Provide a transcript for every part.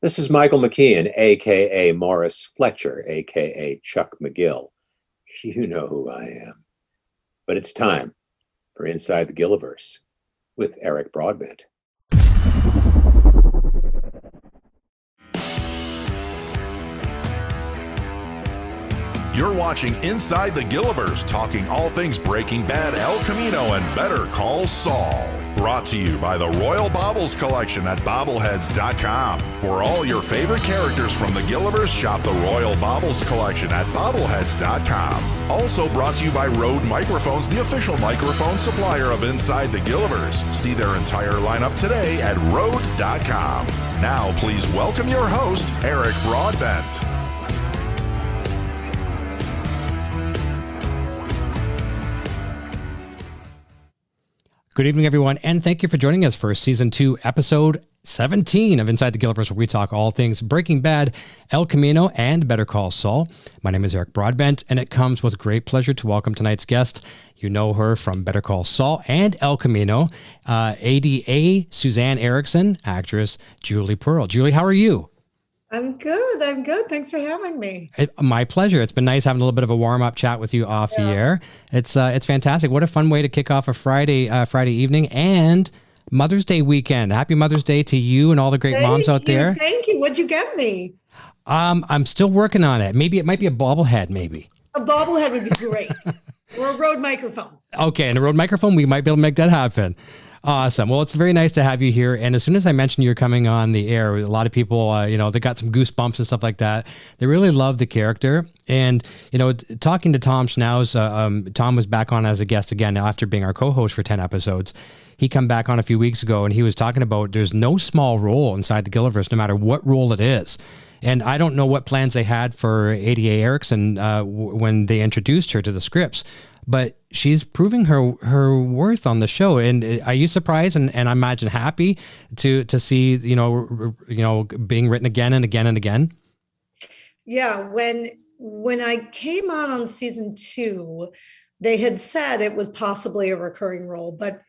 This is Michael McKeon, a.k.a. Morris Fletcher, a.k.a. Chuck McGill. You know who I am. But it's time for Inside the Gilliverse with Eric Broadbent. You're watching Inside the Gilliverse, talking all things Breaking Bad, El Camino, and Better Call Saul. Brought to you by the Royal Baubles Collection at bobbleheads.com. For all your favorite characters from the Gilliverse, shop the Royal Baubles Collection at bobbleheads.com. Also brought to you by Rode Microphones, the official microphone supplier of Inside the Gilliverse. See their entire lineup today at Rode.com. Now please welcome your host, Eric Broadbent. Good evening, everyone, and thank you for joining us for Season 2, Episode 17 of Inside the Gilliverse, where we talk all things Breaking Bad, El Camino, and Better Call Saul. My name is Eric Broadbent, and it comes with great pleasure to welcome tonight's guest. You know her from Better Call Saul and El Camino, ADA Suzanne Ericsen, actress Julie Pearl. Julie, how are you? I'm good. Thanks for having me. My pleasure. It's been nice having a little bit of a warm-up chat with you off the air. It's fantastic. What a fun way to kick off a Friday evening and Mother's Day weekend. Happy Mother's Day to you and all the great moms out there. Thank you. What'd you get me? I'm still working on it. Maybe it might be a bobblehead, maybe. A bobblehead would be great. Or a Rode microphone. Okay, and a Rode microphone, we might be able to make that happen. Awesome. Well, it's very nice to have you here. And as soon as I mentioned you're coming on the air, a lot of people, they got some goosebumps and stuff like that. They really love the character. And, talking to Tom Schnauz, Tom was back on as a guest again after being our co-host for 10 episodes. He come back on a few weeks ago and he was talking about there's no small role inside the Gilliverse, no matter what role it is. And I don't know what plans they had for ADA Ericsen when they introduced her to the scripts, but she's proving her worth on the show. And are you surprised and I imagine happy to see, being written again and again and again? Yeah. When I came on season 2, they had said it was possibly a recurring role, but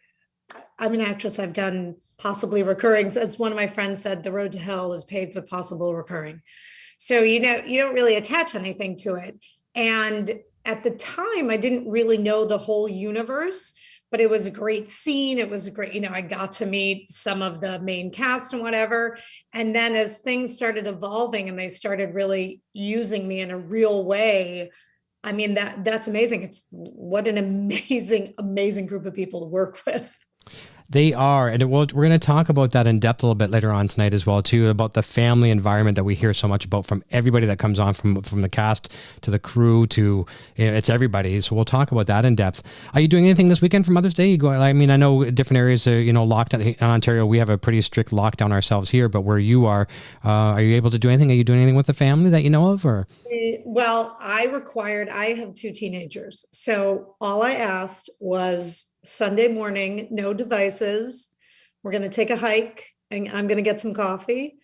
I'm an actress. I've done possibly recurring. As one of my friends said, the road to hell is paved with possible recurring. So, you don't really attach anything to it. And at the time, I didn't really know the whole universe, but it was a great scene. It was a great, I got to meet some of the main cast and whatever. And then as things started evolving and they started really using me in a real way, I mean, that's amazing. It's what an amazing group of people to work with. They are. And we're going to talk about that in depth a little bit later on tonight as well, too, about the family environment that we hear so much about from everybody that comes on, from the cast to the crew to, it's everybody. So we'll talk about that in depth. Are you doing anything this weekend for Mother's Day? I know different areas are, locked in Ontario. We have a pretty strict lockdown ourselves here, but where you are you able to do anything? Are you doing anything with the family that you know of? Or? Well, I have 2 teenagers. So all I asked was Sunday morning, no devices. We're going to take a hike and I'm going to get some coffee.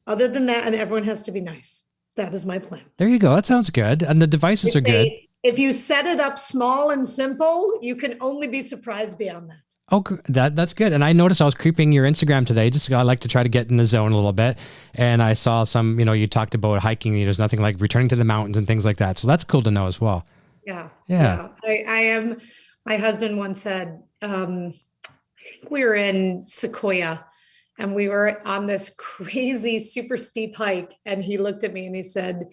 Other than that, and everyone has to be nice. That is my plan. There you go. That sounds good. And the devices are good. If you set it up small and simple, you can only be surprised beyond that. Oh, that's good. And I noticed I was creeping your Instagram today. I like to try to get in the zone a little bit. And I saw some, you talked about hiking. There's nothing like returning to the mountains and things like that. So that's cool to know as well. Yeah. I am. My husband once said, I think we were in Sequoia and we were on this crazy, super steep hike. And he looked at me and he said,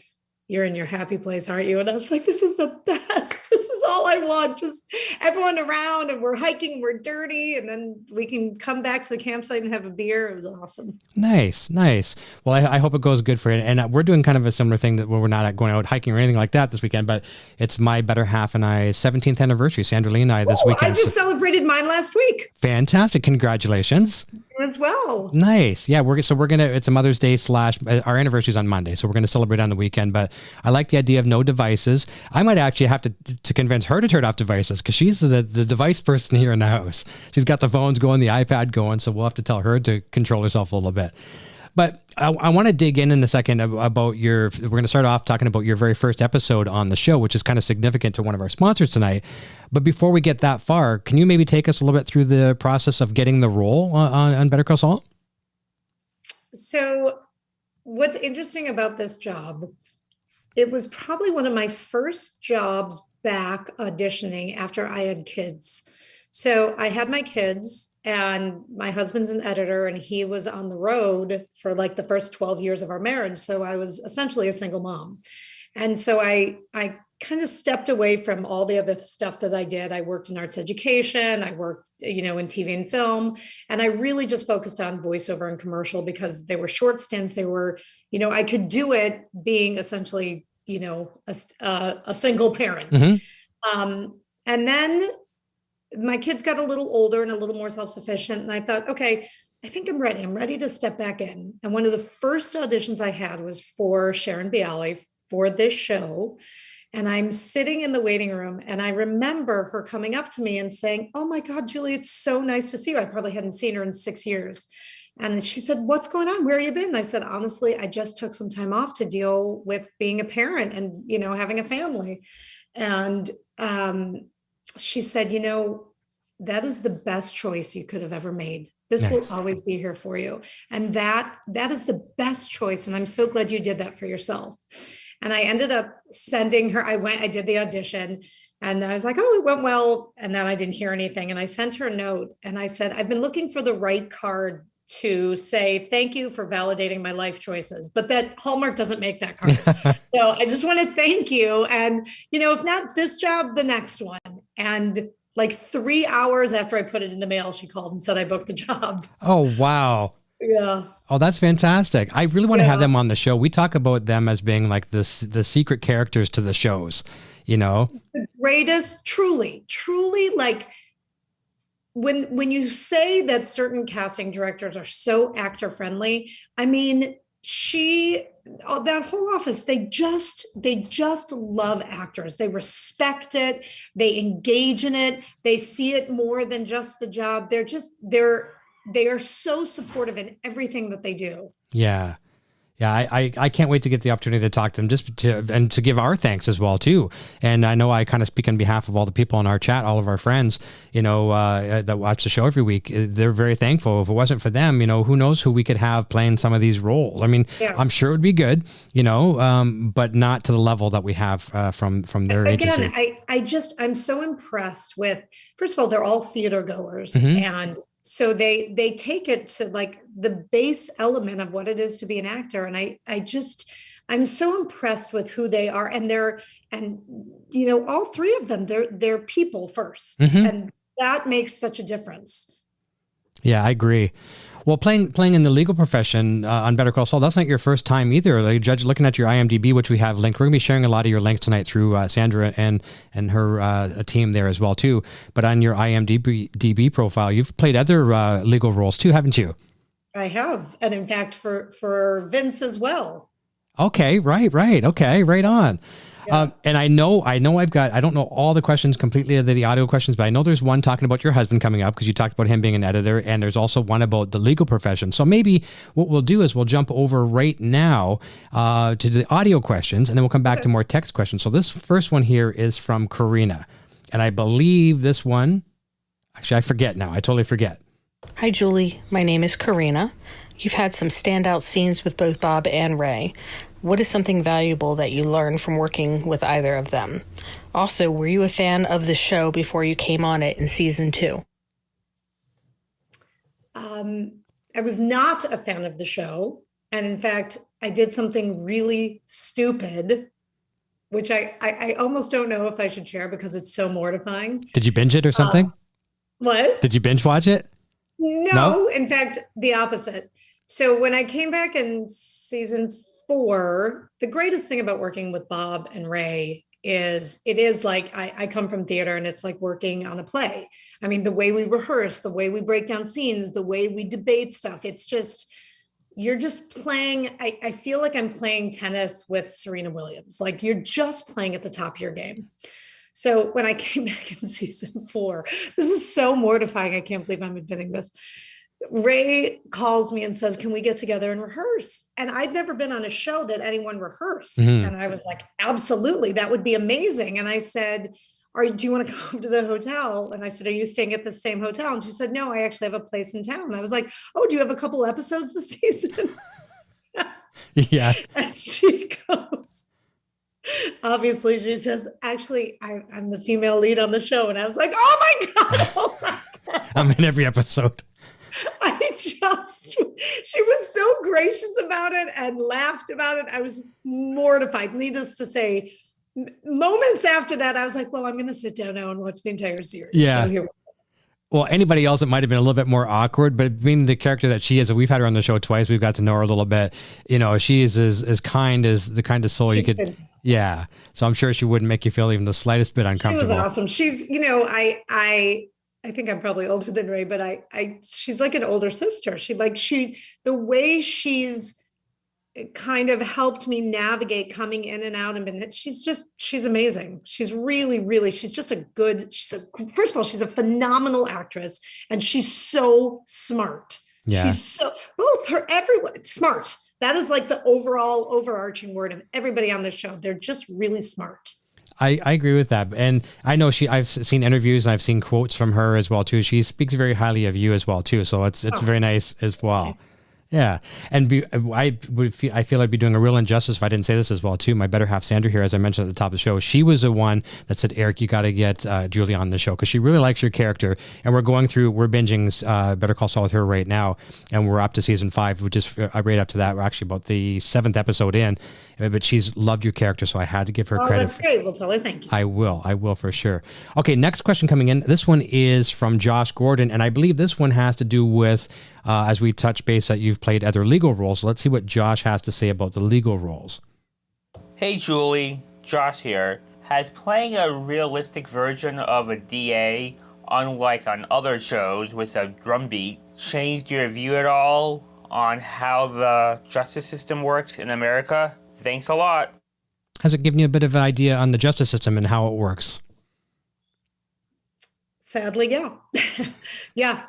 "You're in your happy place, aren't you?" And I was like, this is the best. This is all I want. Just everyone around and we're hiking, we're dirty. And then we can come back to the campsite and have a beer. It was awesome. Nice. Well, I hope it goes good for you. And we're doing kind of a similar thing that we're not going out hiking or anything like that this weekend, but it's my better half and I 17th anniversary, Sandra Lee and I this weekend. I just celebrated mine last week. Fantastic. Congratulations. As well. Nice. Yeah. It's a Mother's Day / our anniversary is on Monday. So we're going to celebrate on the weekend, but I like the idea of no devices. I might actually have to convince her to turn off devices because she's the device person here in the house. She's got the phones going, the iPad going. So we'll have to tell her to control herself a little bit. But I want to dig in a second about we're going to start off talking about your very first episode on the show, which is kind of significant to one of our sponsors tonight. But before we get that far, can you maybe take us a little bit through the process of getting the role on Better Call Saul? So what's interesting about this job, it was probably one of my first jobs back auditioning after I had kids. So I had my kids, and my husband's an editor, and he was on the road for like the first 12 years of our marriage. So I was essentially a single mom. And so I kind of stepped away from all the other stuff that I did. I worked in arts education. I worked, in TV and film, and I really just focused on voiceover and commercial because they were short stints. They were, I could do it being essentially, a single parent. And then my kids got a little older and a little more self-sufficient. And I thought, okay, I think I'm ready. I'm ready to step back in. And one of the first auditions I had was for Sharon Bialy for this show. And I'm sitting in the waiting room, and I remember her coming up to me and saying, "Oh my God, Julie, it's so nice to see you." I probably hadn't seen her in 6 years. And she said, "What's going on? Where have you been?" And I said, "Honestly, I just took some time off to deal with being a parent and, having a family." And she said, "That is the best choice you could have ever made. This will always be here for you. And that is the best choice. And I'm so glad you did that for yourself." And I ended up sending her, I did the audition, and I was like, "Oh, it went well." And then I didn't hear anything. And I sent her a note, and I said, "I've been looking for the right card to say, thank you for validating my life choices, but that Hallmark doesn't make that card. So I just want to thank you. And, if not this job, the next one." And like 3 hours after I put it in the mail, she called and said I booked the job. Oh, wow. Yeah. Oh, that's fantastic. I really want to have them on the show. We talk about them as being like the secret characters to the shows, The greatest, truly, like when you say that certain casting directors are so actor friendly, I mean, that whole office, they just love actors. They respect it. They engage in it. They see it more than just the job. They are so supportive in everything that they do. Yeah. I can't wait to get the opportunity to talk to them and to give our thanks as well too. And I know I kind of speak on behalf of all the people in our chat, all of our friends, that watch the show every week. They're very thankful. If it wasn't for them, who knows who we could have playing some of these roles. I mean, I'm sure it would be good, but not to the level that we have from their agency. Again, I'm so impressed with, first of all, they're all theater goers, and so they take it to like the base element of what it is to be an actor. And I'm so impressed with who they are. And all three of them, they're people first. And that makes such a difference. Yeah, I agree. Well, playing in the legal profession on Better Call Saul, that's not your first time either. Like, Judge, looking at your IMDb, which we have linked, we're going to be sharing a lot of your links tonight through Sandra and her team there as well too. But on your IMDb profile, you've played other legal roles too, haven't you? I have, and in fact, for Vince as well. Okay, right. Okay, right on. Yeah. And I know I don't know all the questions completely, the audio questions, but I know there's one talking about your husband coming up because you talked about him being an editor, and there's also one about the legal profession. So maybe what we'll do is we'll jump over right now to the audio questions, and then we'll come back to more text questions. So this first one here is from Karina, and I believe this one, actually I forget now. I totally forget. Hi, Julie. My name is Karina. You've had some standout scenes with both Bob and Ray. What is something valuable that you learned from working with either of them? Also, were you a fan of the show before you came on it in season 2? I was not a fan of the show. And in fact, I did something really stupid, which I almost don't know if I should share because it's so mortifying. Did you binge it or something? What? Did you binge watch it? No, in fact, the opposite. So when I came back in season 4, the greatest thing about working with Bob and Ray is it is like I come from theater, and it's like working on a play. I mean, the way we rehearse, the way we break down scenes, the way we debate stuff, it's just, you're just playing. I feel like I'm playing tennis with Serena Williams. Like, you're just playing at the top of your game. So when I came back in season 4, this is so mortifying. I can't believe I'm admitting this. Ray calls me and says, "Can we get together and rehearse?" And I'd never been on a show that anyone rehearsed. And I was like, absolutely, that would be amazing. And I said, do you want to come to the hotel? And I said, "Are you staying at the same hotel?" And she said, "No, I actually have a place in town." And I was like, "Oh, do you have a couple episodes this season?" Yeah. And she goes, obviously, she says, actually, I'm the female lead on the show. And I was like, oh my God, oh my God. I'm in every episode. She was so gracious about it and laughed about it. I was mortified. Needless to say, moments after that, I was like, well, I'm going to sit down now and watch the entire series. Yeah. So here we go. Well, anybody else, it might have been a little bit more awkward, but being the character that she is, we've had her on the show twice. We've got to know her a little bit. You know, she is as kind as the kind of soul you could. Good. Yeah. So I'm sure she wouldn't make you feel even the slightest bit uncomfortable. She was awesome. She's, you know, I think I'm probably older than Ray, but she's like an older sister. The way she's kind of helped me navigate coming in and out and she's amazing. She's really, first of all, she's a phenomenal actress and she's so smart. Yeah. She's so, everyone smart. That is like the overarching word of everybody on the show. They're just really smart. I agree with that. And I know I've seen interviews and I've seen quotes from her as well too. She speaks very highly of you as well too. So it's very nice as well. Okay. Yeah. And I feel I'd be doing a real injustice if I didn't say this as well too. My better half, Sandra here, as I mentioned at the top of the show, she was the one that said, Eric, you got to get Julie on the show because she really likes your character. And we're binging Better Call Saul with her right now. And we're up to season 5, which is right up to that. We're actually about the 7th episode in. But she's loved your character, so I had to give her credit. That's great. We'll tell her thank you. I will for sure. Okay, next question coming in. This one is from Josh Gordon, and I believe this one has to do with, as we touch base, that you've played other legal roles. So let's see what Josh has to say about the legal roles. Hey, Julie. Josh here. Has playing a realistic version of a DA, unlike on other shows with a drumbeat, changed your view at all on how the justice system works in America? Thanks a lot. Has it given you a bit of an idea on the justice system and how it works? Sadly, yeah. Yeah.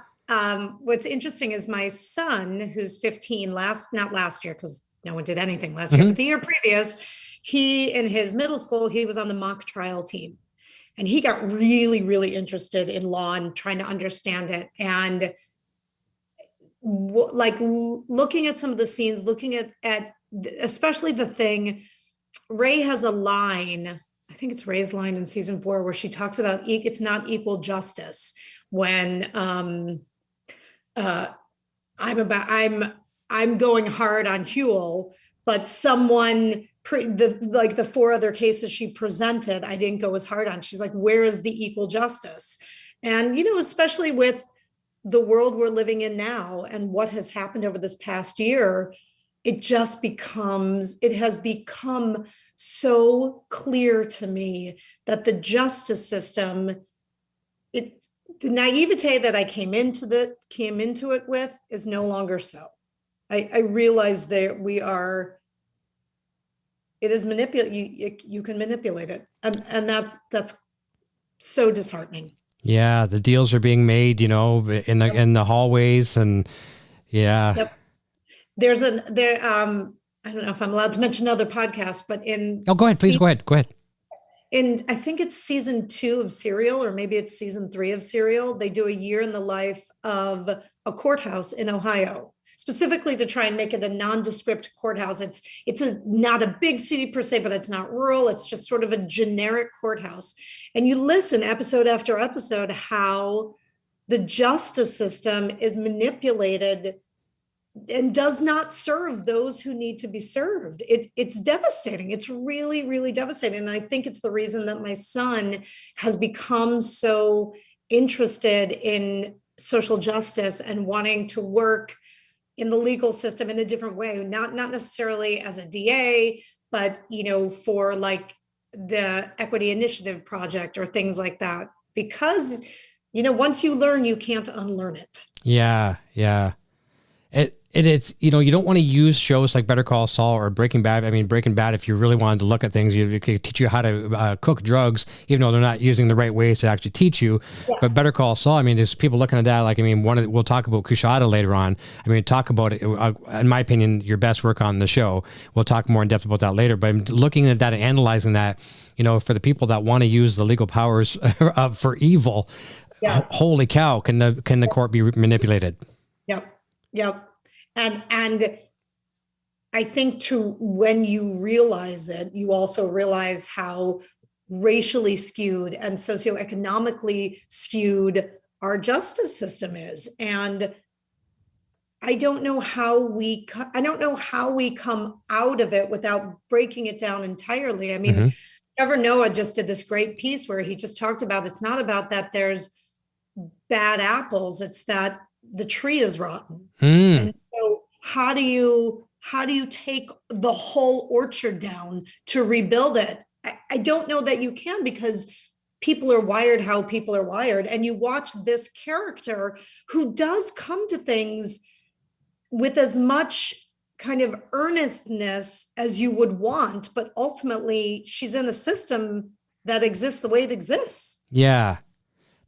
What's interesting is my son, who's 15, not last year, because no one did anything last year, but the year previous, he, in his middle school, he was on the mock trial team. And he got really, really interested in law and trying to understand it. And looking at some of the scenes, looking at especially the thing, Ray has a line, I think it's Ray's line in season 4, where she talks about it's not equal justice when I'm going hard on Huel, but someone the 4 other cases she presented, I didn't go as hard on. She's like, where is the equal justice? And, you know, especially with the world we're living in now and what has happened over this past year, it has become so clear to me that the justice system, the naivete that I came into it with is no longer so. I realize that it is manipulated. You can manipulate it. And that's so disheartening. Yeah. The deals are being made, you know, in the hallways and yeah. Yep. I don't know if I'm allowed to mention other podcasts, but go ahead, please. Go ahead. I think it's season 2 of Serial, or maybe it's season 3 of Serial. They do a year in the life of a courthouse in Ohio, specifically to try and make it a nondescript courthouse. It's not a big city per se, but it's not rural. It's just sort of a generic courthouse. And you listen episode after episode how the justice system is manipulated and does not serve those who need to be served. It's devastating. It's really, really devastating. And I think it's the reason that my son has become so interested in social justice and wanting to work in the legal system in a different way, not necessarily as a DA, but, you know, for like the Equity Initiative Project or things like that, because, you know, once you learn, you can't unlearn it. Yeah. It's, you know, you don't want to use shows like Better Call Saul or Breaking Bad. I mean, Breaking Bad, if you really wanted to look at things, it could teach you how to cook drugs, even though they're not using the right ways to actually teach you. Yes. But Better Call Saul, I mean, there's people looking at that. Like, I mean, we'll talk about Kushada later on. I mean, talk about it, in my opinion, your best work on the show. We'll talk more in depth about that later. But I'm looking at that and analyzing that, you know, for the people that want to use the legal powers for evil, yes. Holy cow, can the court be manipulated? Yep. And I think when you realize it, you also realize how racially skewed and socioeconomically skewed our justice system is. And I don't know how we come out of it without breaking it down entirely. I mean, Trevor Noah just did this great piece where he just talked about, it's not about that there's bad apples, it's that the tree is rotten. And so how do you take the whole orchard down to rebuild it? I don't know that you can, because people are wired how people are wired. And you watch this character who does come to things with as much kind of earnestness as you would want, but ultimately she's in a system that exists the way it exists. Yeah.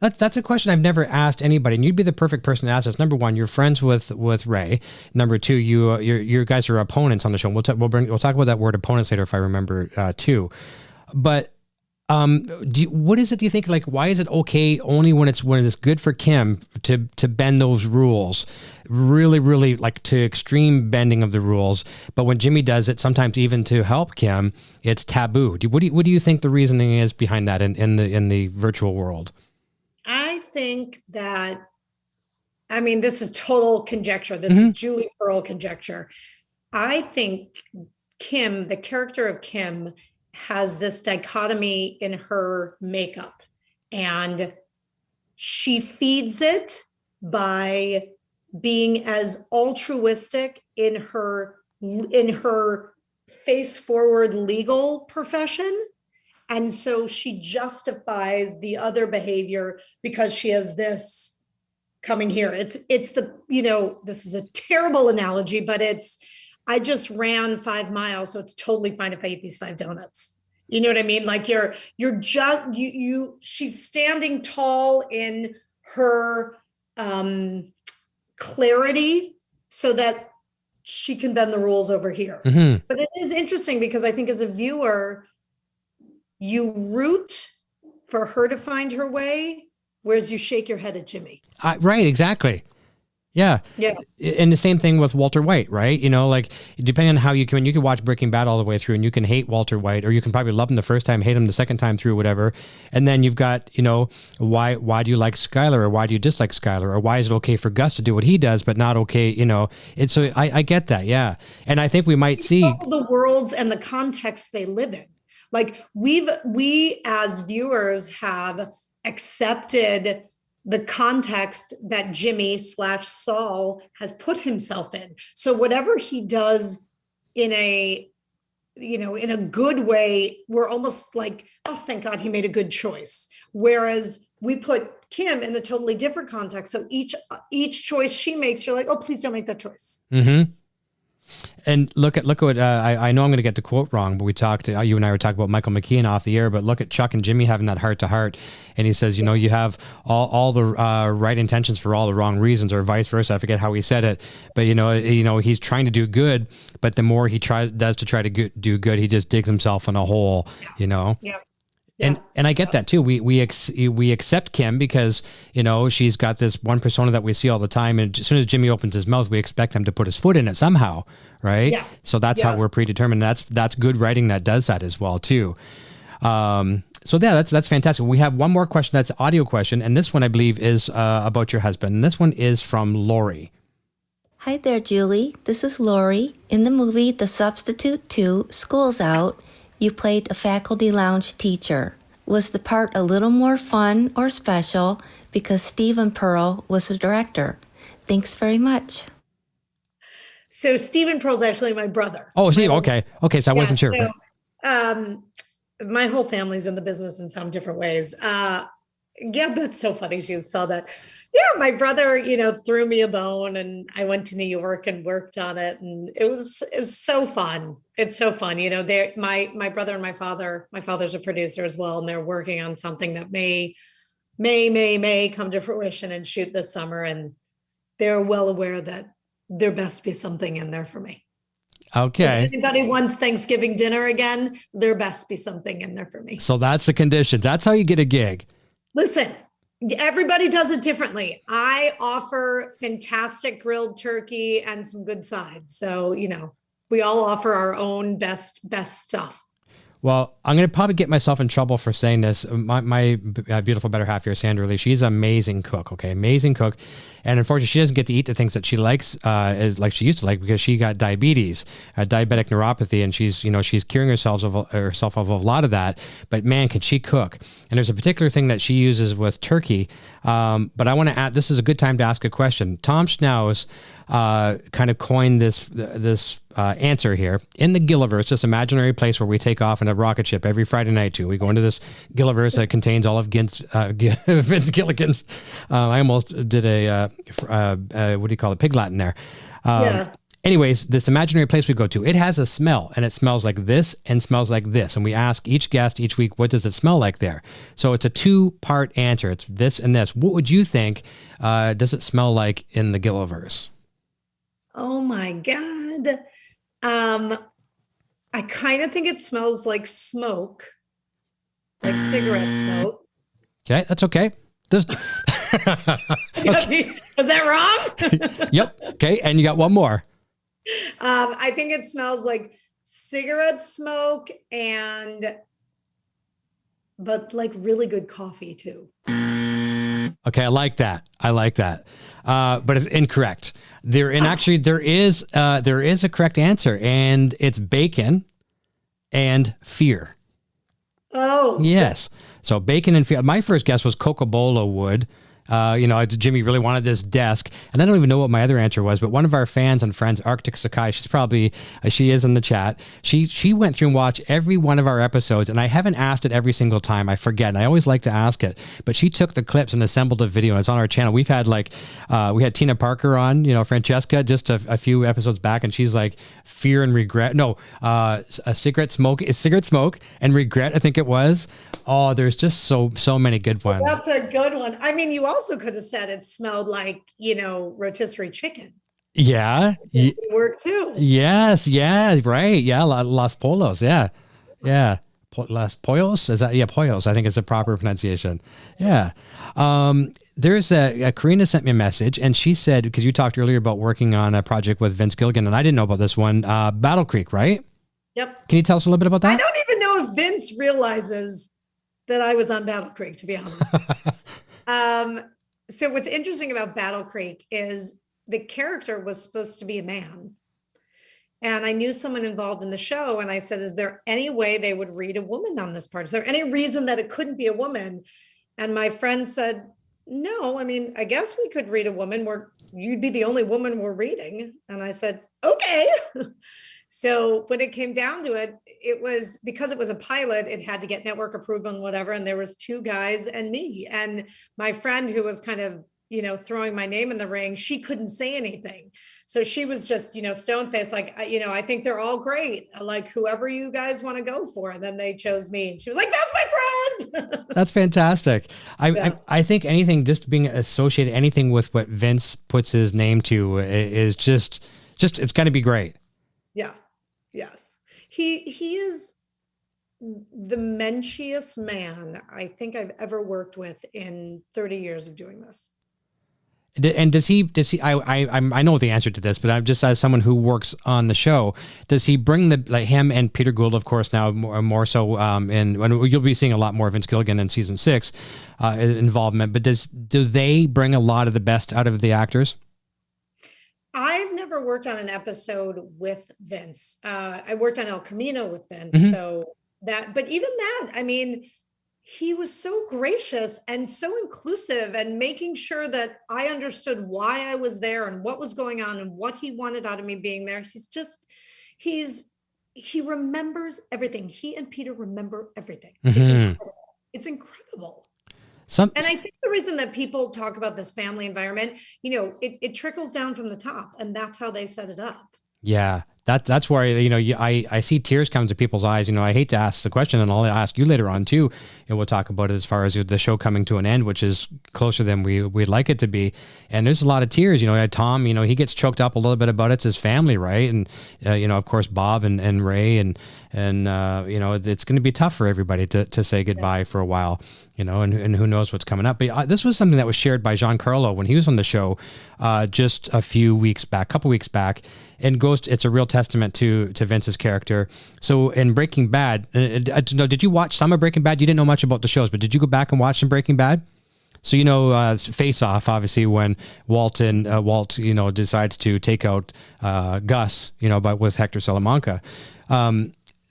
That's a question I've never asked anybody, and you'd be the perfect person to ask this. Number one, you're friends with Ray. Number two, you guys are opponents on the show. We'll talk about that word opponents later if I remember too. But what is it? Do you think, like, why is it okay only when it's good for Kim to bend those rules, really, really, like, to extreme bending of the rules, but when Jimmy does it, sometimes even to help Kim, it's taboo? What do you think the reasoning is behind that in the virtual world? I think that, I mean, this is total conjecture. This is Julie Pearl conjecture. I think Kim, the character of Kim, has this dichotomy in her makeup, and she feeds it by being as altruistic in her face forward legal profession. And so she justifies the other behavior because she has this coming here. It's the, this is a terrible analogy, but I just ran 5 miles, so it's totally fine if I eat these 5 donuts. You know what I mean? Like she's standing tall in her clarity so that she can bend the rules over here. But it is interesting because I think as a viewer, you root for her to find her way, whereas you shake your head at Jimmy. Right, exactly. Yeah. And the same thing with Walter White, right? Like, depending on how you can watch Breaking Bad all the way through, and you can hate Walter White, or you can probably love him the first time, hate him the second time through, whatever. And then you've got, why do you like Skyler, or why do you dislike Skyler, or why is it okay for Gus to do what he does, but not okay, And so I get that, yeah. And I think we might see the worlds and the context they live in. Like we as viewers have accepted the context that Jimmy / Saul has put himself in. So whatever he does in a good way, we're almost like, oh, thank God he made a good choice. Whereas we put Kim in a totally different context. So each choice she makes, you're like, oh, please don't make that choice. And look at what I know I'm going to get the quote wrong, but you and I were talking about Michael McKean off the air, but look at Chuck and Jimmy having that heart to heart. And he says, you have all the right intentions for all the wrong reasons, or vice versa. I forget how he said it, but he's trying to do good, but the more he does to try to do good, he just digs himself in a hole, Yeah. And I get that too. We accept Kim because, she's got this one persona that we see all the time. And as soon as Jimmy opens his mouth, we expect him to put his foot in it somehow. Right. Yes. So that's how we're predetermined. That's good writing that does that as well too. So yeah, that's fantastic. We have one more question. That's an audio question. And this one I believe is about your husband. And this one is from Lori. Hi there, Julie. This is Lori. In the movie The Substitute 2, School's Out, you played a faculty lounge teacher. Was the part a little more fun or special because Stephen Pearl was the director? Thanks very much. So Stephen Pearl's actually my brother. Oh, Steve. Okay. So I wasn't sure. My whole family's in the business in some different ways. That's so funny. You saw that. Yeah, my brother, threw me a bone, and I went to New York and worked on it, and it was so fun. It's so fun. My brother and my father's a producer as well, and they're working on something that may come to fruition and shoot this summer, and they're well aware that there best be something in there for me. Okay. If anybody wants Thanksgiving dinner again, there best be something in there for me. So that's the conditions. That's how you get a gig. Listen. Everybody does it differently. I offer fantastic grilled turkey and some good sides. So, we all offer our own best stuff. Well, I'm going to probably get myself in trouble for saying this. My beautiful better half here, Sandra Lee, she's an amazing cook. Okay. Amazing cook. And unfortunately, she doesn't get to eat the things that she likes, as like she used to like, because she got diabetes, diabetic neuropathy, and she's curing herself of a lot of that. But man, can she cook? And there's a particular thing that she uses with turkey. But I want to add, this is a good time to ask a question. Tom Schnauz kind of coined this answer here. In the Gilliverse, this imaginary place where we take off in a rocket ship every Friday night too. We go into this Gilliverse that contains all of Vince Gilligan's. I almost did a what do you call it? Pig Latin there. Yeah. Anyways, this imaginary place we go to, it has a smell, and it smells like this and smells like this. And we ask each guest each week, what does it smell like there? So it's a 2-part answer. It's this and this. What would you think does it smell like in the Gilliverse? Oh my God. I kind of think it smells like smoke, like cigarette smoke. Okay, that's okay. This Okay. Was that wrong? Yep. Okay, and you got one more. I think it smells like cigarette smoke but like really good coffee too. Okay, I like that. But it's incorrect. There is a correct answer, and it's bacon and fear. Oh. Yes. So bacon and fear. My first guess was Coca-Cola wood. Jimmy really wanted this desk, and I don't even know what my other answer was, but one of our fans and friends, Arctic Sakai, she is in the chat. She went through and watched every one of our episodes, and I haven't asked it every single time. I forget, and I always like to ask it, but she took the clips and assembled a video, and it's on our channel. We've had we had Tina Parker on, Francesca, just a few episodes back, and she's like, fear and regret. No, a cigarette smoke and regret, I think it was. Oh, there's just so many good ones. That's a good one. I mean, you also could have said it smelled like, rotisserie chicken. Yeah. It work too. Yes. Yeah. Right. Yeah. Las Polos. Yeah. Yeah. Las Pollos. Is that? Yeah. Pollos. I think it's the proper pronunciation. Yeah. There's Karina sent me a message, and she said, because you talked earlier about working on a project with Vince Gilligan, and I didn't know about this one, Battle Creek, right? Yep. Can you tell us a little bit about that? I don't even know if Vince realizes that I was on Battle Creek, to be honest. So what's interesting about Battle Creek is the character was supposed to be a man. And I knew someone involved in the show. And I said, is there any way they would read a woman on this part? Is there any reason that it couldn't be a woman? And my friend said, no, I mean, I guess we could read a woman you'd be the only woman we're reading. And I said, okay. So when it came down to it, it was because it was a pilot, it had to get network approval and whatever. And there was 2 guys and me, and my friend who was kind of, throwing my name in the ring, she couldn't say anything. So she was just, stone faced, like, I think they're all great. Like whoever you guys want to go for. And then they chose me. And she was like, that's my friend. That's fantastic. I think anything, just being associated, anything with what Vince puts his name to is just it's going to be great. Yeah. Yes. He is the menschiest man I think I've ever worked with in 30 years of doing this. And does he, I know the answer to this, but I'm just, as someone who works on the show, does he bring him and Peter Gould, of course, now more so, when you'll be seeing a lot more Vince Gilligan in season 6, involvement, but do they bring a lot of the best out of the actors? I've never worked on an episode with Vince. I worked on El Camino with Vince. So but even that, I mean, he was so gracious and so inclusive, and making sure that I understood why I was there and what was going on and what he wanted out of me being there. He remembers everything. He and Peter remember everything. It's incredible. And I think the reason that people talk about this family environment, it trickles down from the top, and that's how they set it up. Yeah. That's where, I see tears come to people's eyes. I hate to ask the question, and I'll ask you later on too, and we'll talk about it as far as the show coming to an end, which is closer than we'd like it to be. And there's a lot of tears. Tom, he gets choked up a little bit about it's his family, right? And, of course, Bob and Ray, and it's going to be tough for everybody to say goodbye for a while. and who knows what's coming up. But this was something that was shared by Giancarlo when he was on the show just a couple weeks back, and it's a real testament to Vince's character. So in Breaking Bad, did you watch some of Breaking Bad? You didn't know much about the shows, but did you go back and watch some Breaking Bad? So, Face Off, obviously, when Walt decides to take out Gus, but with Hector Salamanca.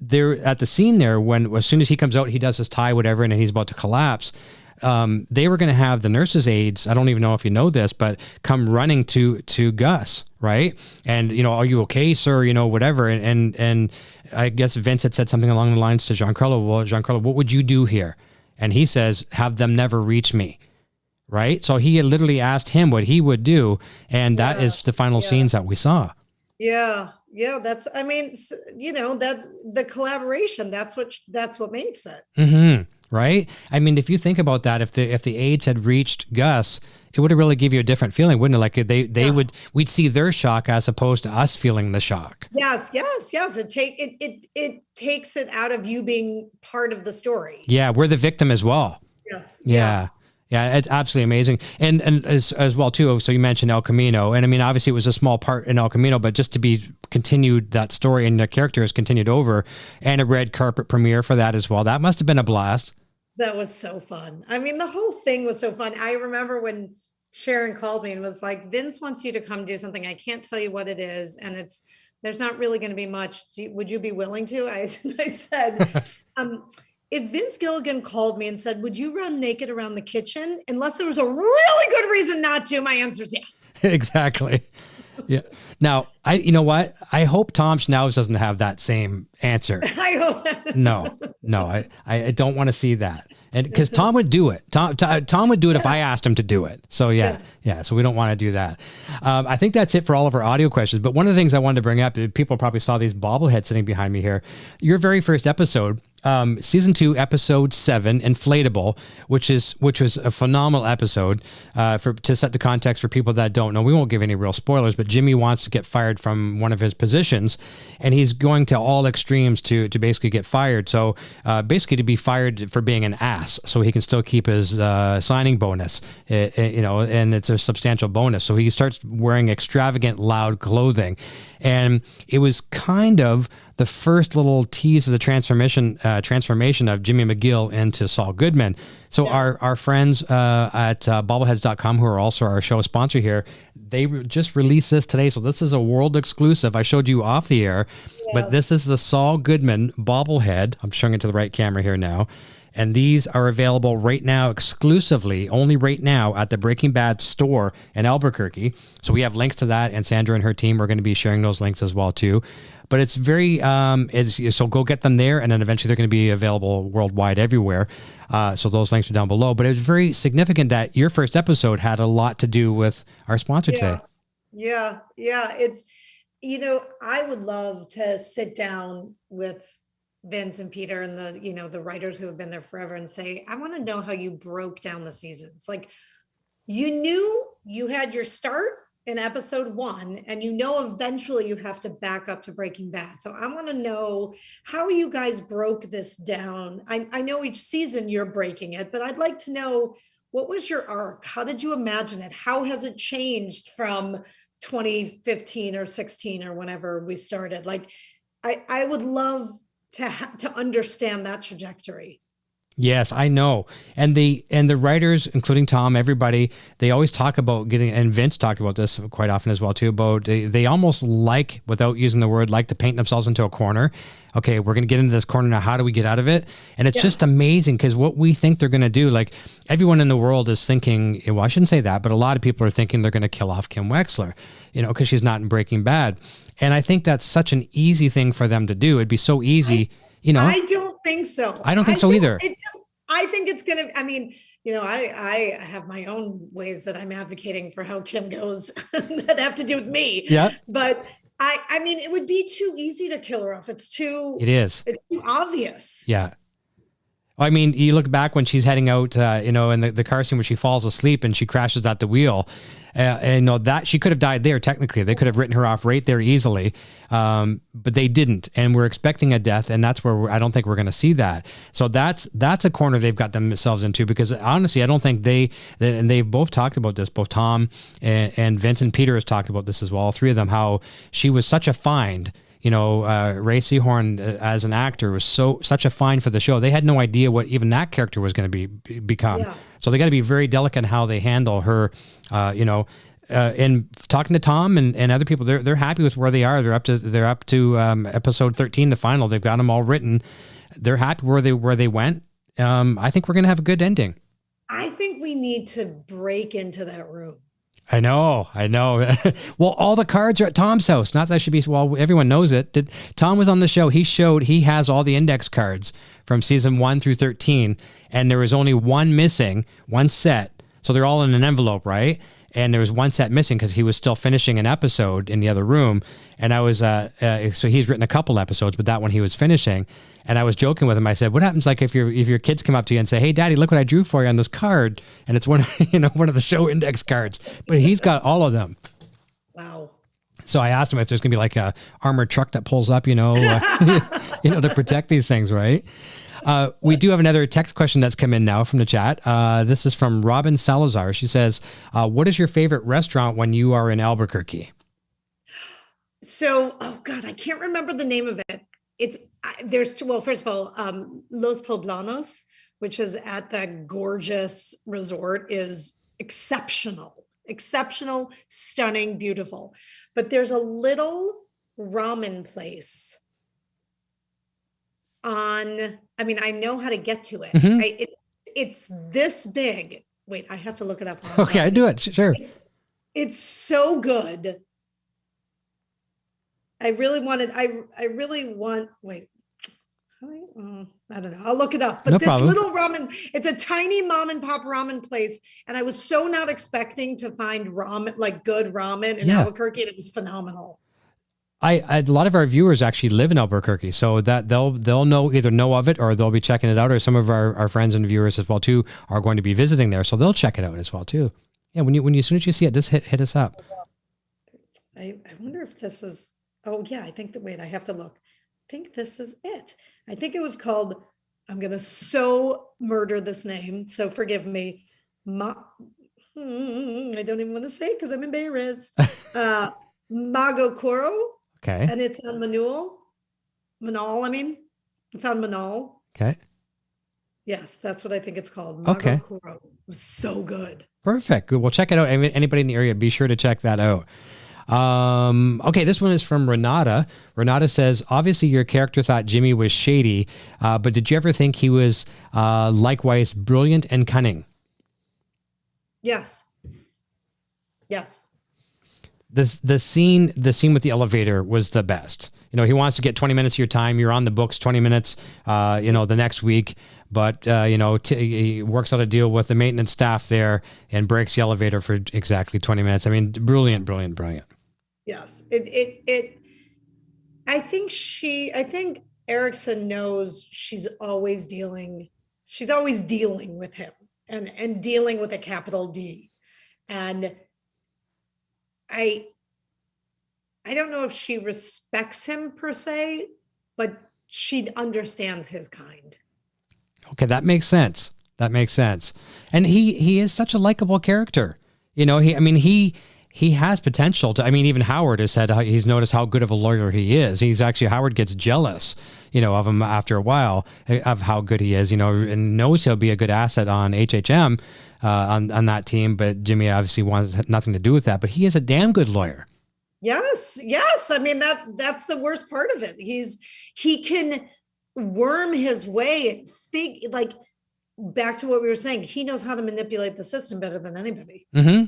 They're at the scene there when, as soon as he comes out, he does his tie, whatever, and he's about to collapse. They were going to have the nurses' aides, I don't even know if you know this, but come running to Gus, right? And, are you okay, sir? Whatever. And I guess Vince had said something along the lines to Giancarlo, well, Giancarlo, what would you do here? And he says, have them never reach me. Right? So he had literally asked him what he would do. And that is the final scenes that we saw. Yeah. Yeah. That's the collaboration. That's what makes it. Mm-hmm. Right? I mean, if you think about that, if the aides had reached Gus, it would have really give you a different feeling, wouldn't it? Like we'd see their shock as opposed to us feeling the shock. Yes. It takes it out of you being part of the story. Yeah. We're the victim as well. Yes. Yeah. Yeah, it's absolutely amazing. And as well, too, so you mentioned El Camino. And I mean, obviously it was a small part in El Camino, but just to be continued that story and the character has continued over, and a red carpet premiere for that as well. That must have been a blast. That was so fun. I mean, the whole thing was so fun. I remember when Sharon called me and was like, Vince wants you to come do something. I can't tell you what it is. And there's not really going to be much. Would you be willing to? I said, if Vince Gilligan called me and said, would you run naked around the kitchen? Unless there was a really good reason not to, my answer is yes. Exactly. Yeah. Now, you know what? I hope Tom Schnauz doesn't have that same answer. I hope. No, I don't want to see that. And because Tom would do it. Tom would do it if I asked him to do it. So yeah. So we don't want to do that. I think that's it for all of our audio questions. But one of the things I wanted to bring up, people probably saw these bobbleheads sitting behind me here. Your very first episode, season 2, episode 7, Inflatable, which was a phenomenal episode. To set the context for people that don't know, we won't give any real spoilers, but Jimmy wants to get fired from one of his positions, and he's going to all extremes to basically get fired. So basically to be fired for being an ass, so he can still keep his signing bonus, and it's a substantial bonus. So he starts wearing extravagant, loud clothing. And it was kind of the first little tease of the transformation of Jimmy McGill into Saul Goodman. So our friends at bobbleheads.com, who are also our show sponsor here, they just released this today. So this is a world exclusive. I showed you off the air, but this is the Saul Goodman bobblehead. I'm showing it to the right camera here now. And these are available right now exclusively, only right now, at the Breaking Bad store in Albuquerque. So we have links to that, and Sandra and her team are going to be sharing those links as well too. But it's very, so go get them there, and then eventually they're going to be available worldwide everywhere. So those links are down below. But it was very significant that your first episode had a lot to do with our sponsor today. Yeah. It's, I would love to sit down with Vince and Peter and the writers who have been there forever and say, I want to know how you broke down the seasons. Like, you knew you had your start in episode 1, and eventually you have to back up to Breaking Bad. So I want to know how you guys broke this down. I know each season you're breaking it, but I'd like to know, what was your arc? How did you imagine it? How has it changed from 2015 or 16 or whenever we started? Like, I would love to understand that trajectory. Yes, I know. And the writers, including Tom, everybody, they always talk about getting, and Vince talked about this quite often as well too, about they almost like, without using the word, like to paint themselves into a corner. Okay, we're going to get into this corner now. How do we get out of it? And it's just amazing, because what we think they're going to do, like everyone in the world is thinking, well, I shouldn't say that, but a lot of people are thinking they're going to kill off Kim Wexler, because she's not in Breaking Bad. And I think that's such an easy thing for them to do. It'd be so easy, I don't think so. I don't think so either. I think it's going to, I have my own ways that I'm advocating for how Kim goes that have to do with me. Yeah. But I mean, it would be too easy to kill her off. It's too obvious. Yeah. I mean, you look back when she's heading out, in the car scene where she falls asleep and she crashes at the wheel. And that she could have died there. Technically, they could have written her off right there easily, but they didn't. And we're expecting a death, and that's where I don't think we're going to see that. So that's a corner they've got themselves into, because honestly, I don't think and they've both talked about this. Both Tom and Vince and Peter has talked about this as well. All three of them, how she was such a find. Ray Seahorn as an actor was such a find for the show. They had no idea what even that character was going to become. Yeah. So they got to be very delicate in how they handle her. And talking to Tom and other people, they're happy with where they are. They're up to episode 13, the final. They've got them all written. They're happy where they went. I think we're going to have a good ending. I think we need to break into that room. I know. Well, all the cards are at Tom's house. Not that should be, well, everyone knows it. Tom was on the show. He has all the index cards from season 1 through 13. And there was only one missing, one set. So they're all in an envelope, right? And there was one set missing because he was still finishing an episode in the other room. And I was, so he's written a couple episodes, but that one he was finishing. And I was joking with him. I said, what happens like if your kids come up to you and say, hey, Daddy, look what I drew for you on this card. And it's one of the show index cards, but he's got all of them. Wow. So I asked him if there's going to be like a armored truck that pulls up, to protect these things, right? We do have another text question that's come in now from the chat. This is from Robin Salazar. She says, what is your favorite restaurant when you are in Albuquerque? So, oh God, I can't remember the name of it. First of all, Los Poblanos, which is at that gorgeous resort, is exceptional, stunning, beautiful. But there's a little ramen place I know how to get to it. Mm-hmm. It's this big. Wait, I have to look it up. Okay, I do it. Sure. It's so good. I really want, wait, I don't know. I'll look it up. But this little ramen, it's a tiny mom and pop ramen place. And I was so not expecting to find ramen, like good ramen in Albuquerque. And it was phenomenal. A lot of our viewers actually live in Albuquerque, so that they'll either know of it or they'll be checking it out, or some of our friends and viewers as well too are going to be visiting there, so they'll check it out as well too. Yeah, as soon as you see it, just hit us up. I wonder if this is. Oh yeah, I think I have to look. I think this is it. I think it was called. I'm gonna so murder this name, so forgive me. I don't even want to say it because I'm embarrassed. Mago Coro. Okay. And it's on Manal. It's on Manal. Okay. Yes, that's what I think it's called. Okay. It was so good. Perfect. Good. Well, check it out. Anybody in the area, be sure to check that out. Okay, this one is from Renata. Renata says, obviously your character thought Jimmy was shady, but did you ever think he was likewise brilliant and cunning? Yes. The scene with the elevator was the best. He wants to get 20 minutes of your time. You're on the books 20 minutes, the next week. But, he works out a deal with the maintenance staff there and breaks the elevator for exactly 20 minutes. I mean, brilliant. Yes. I think Ericsen knows she's always dealing with him and dealing with a capital D. And I don't know if she respects him per se, but she understands his kind. Okay, that makes sense. And he is such a likable character. He has potential to, even Howard has said he's noticed how good of a lawyer he is. Howard gets jealous, of him after a while of how good he is, and knows he'll be a good asset on HHM. On that team, but Jimmy obviously wants nothing to do with that, but he is a damn good lawyer. Yes. That's the worst part of it. He can worm his way and back to what we were saying. He knows how to manipulate the system better than anybody. Mm-hmm.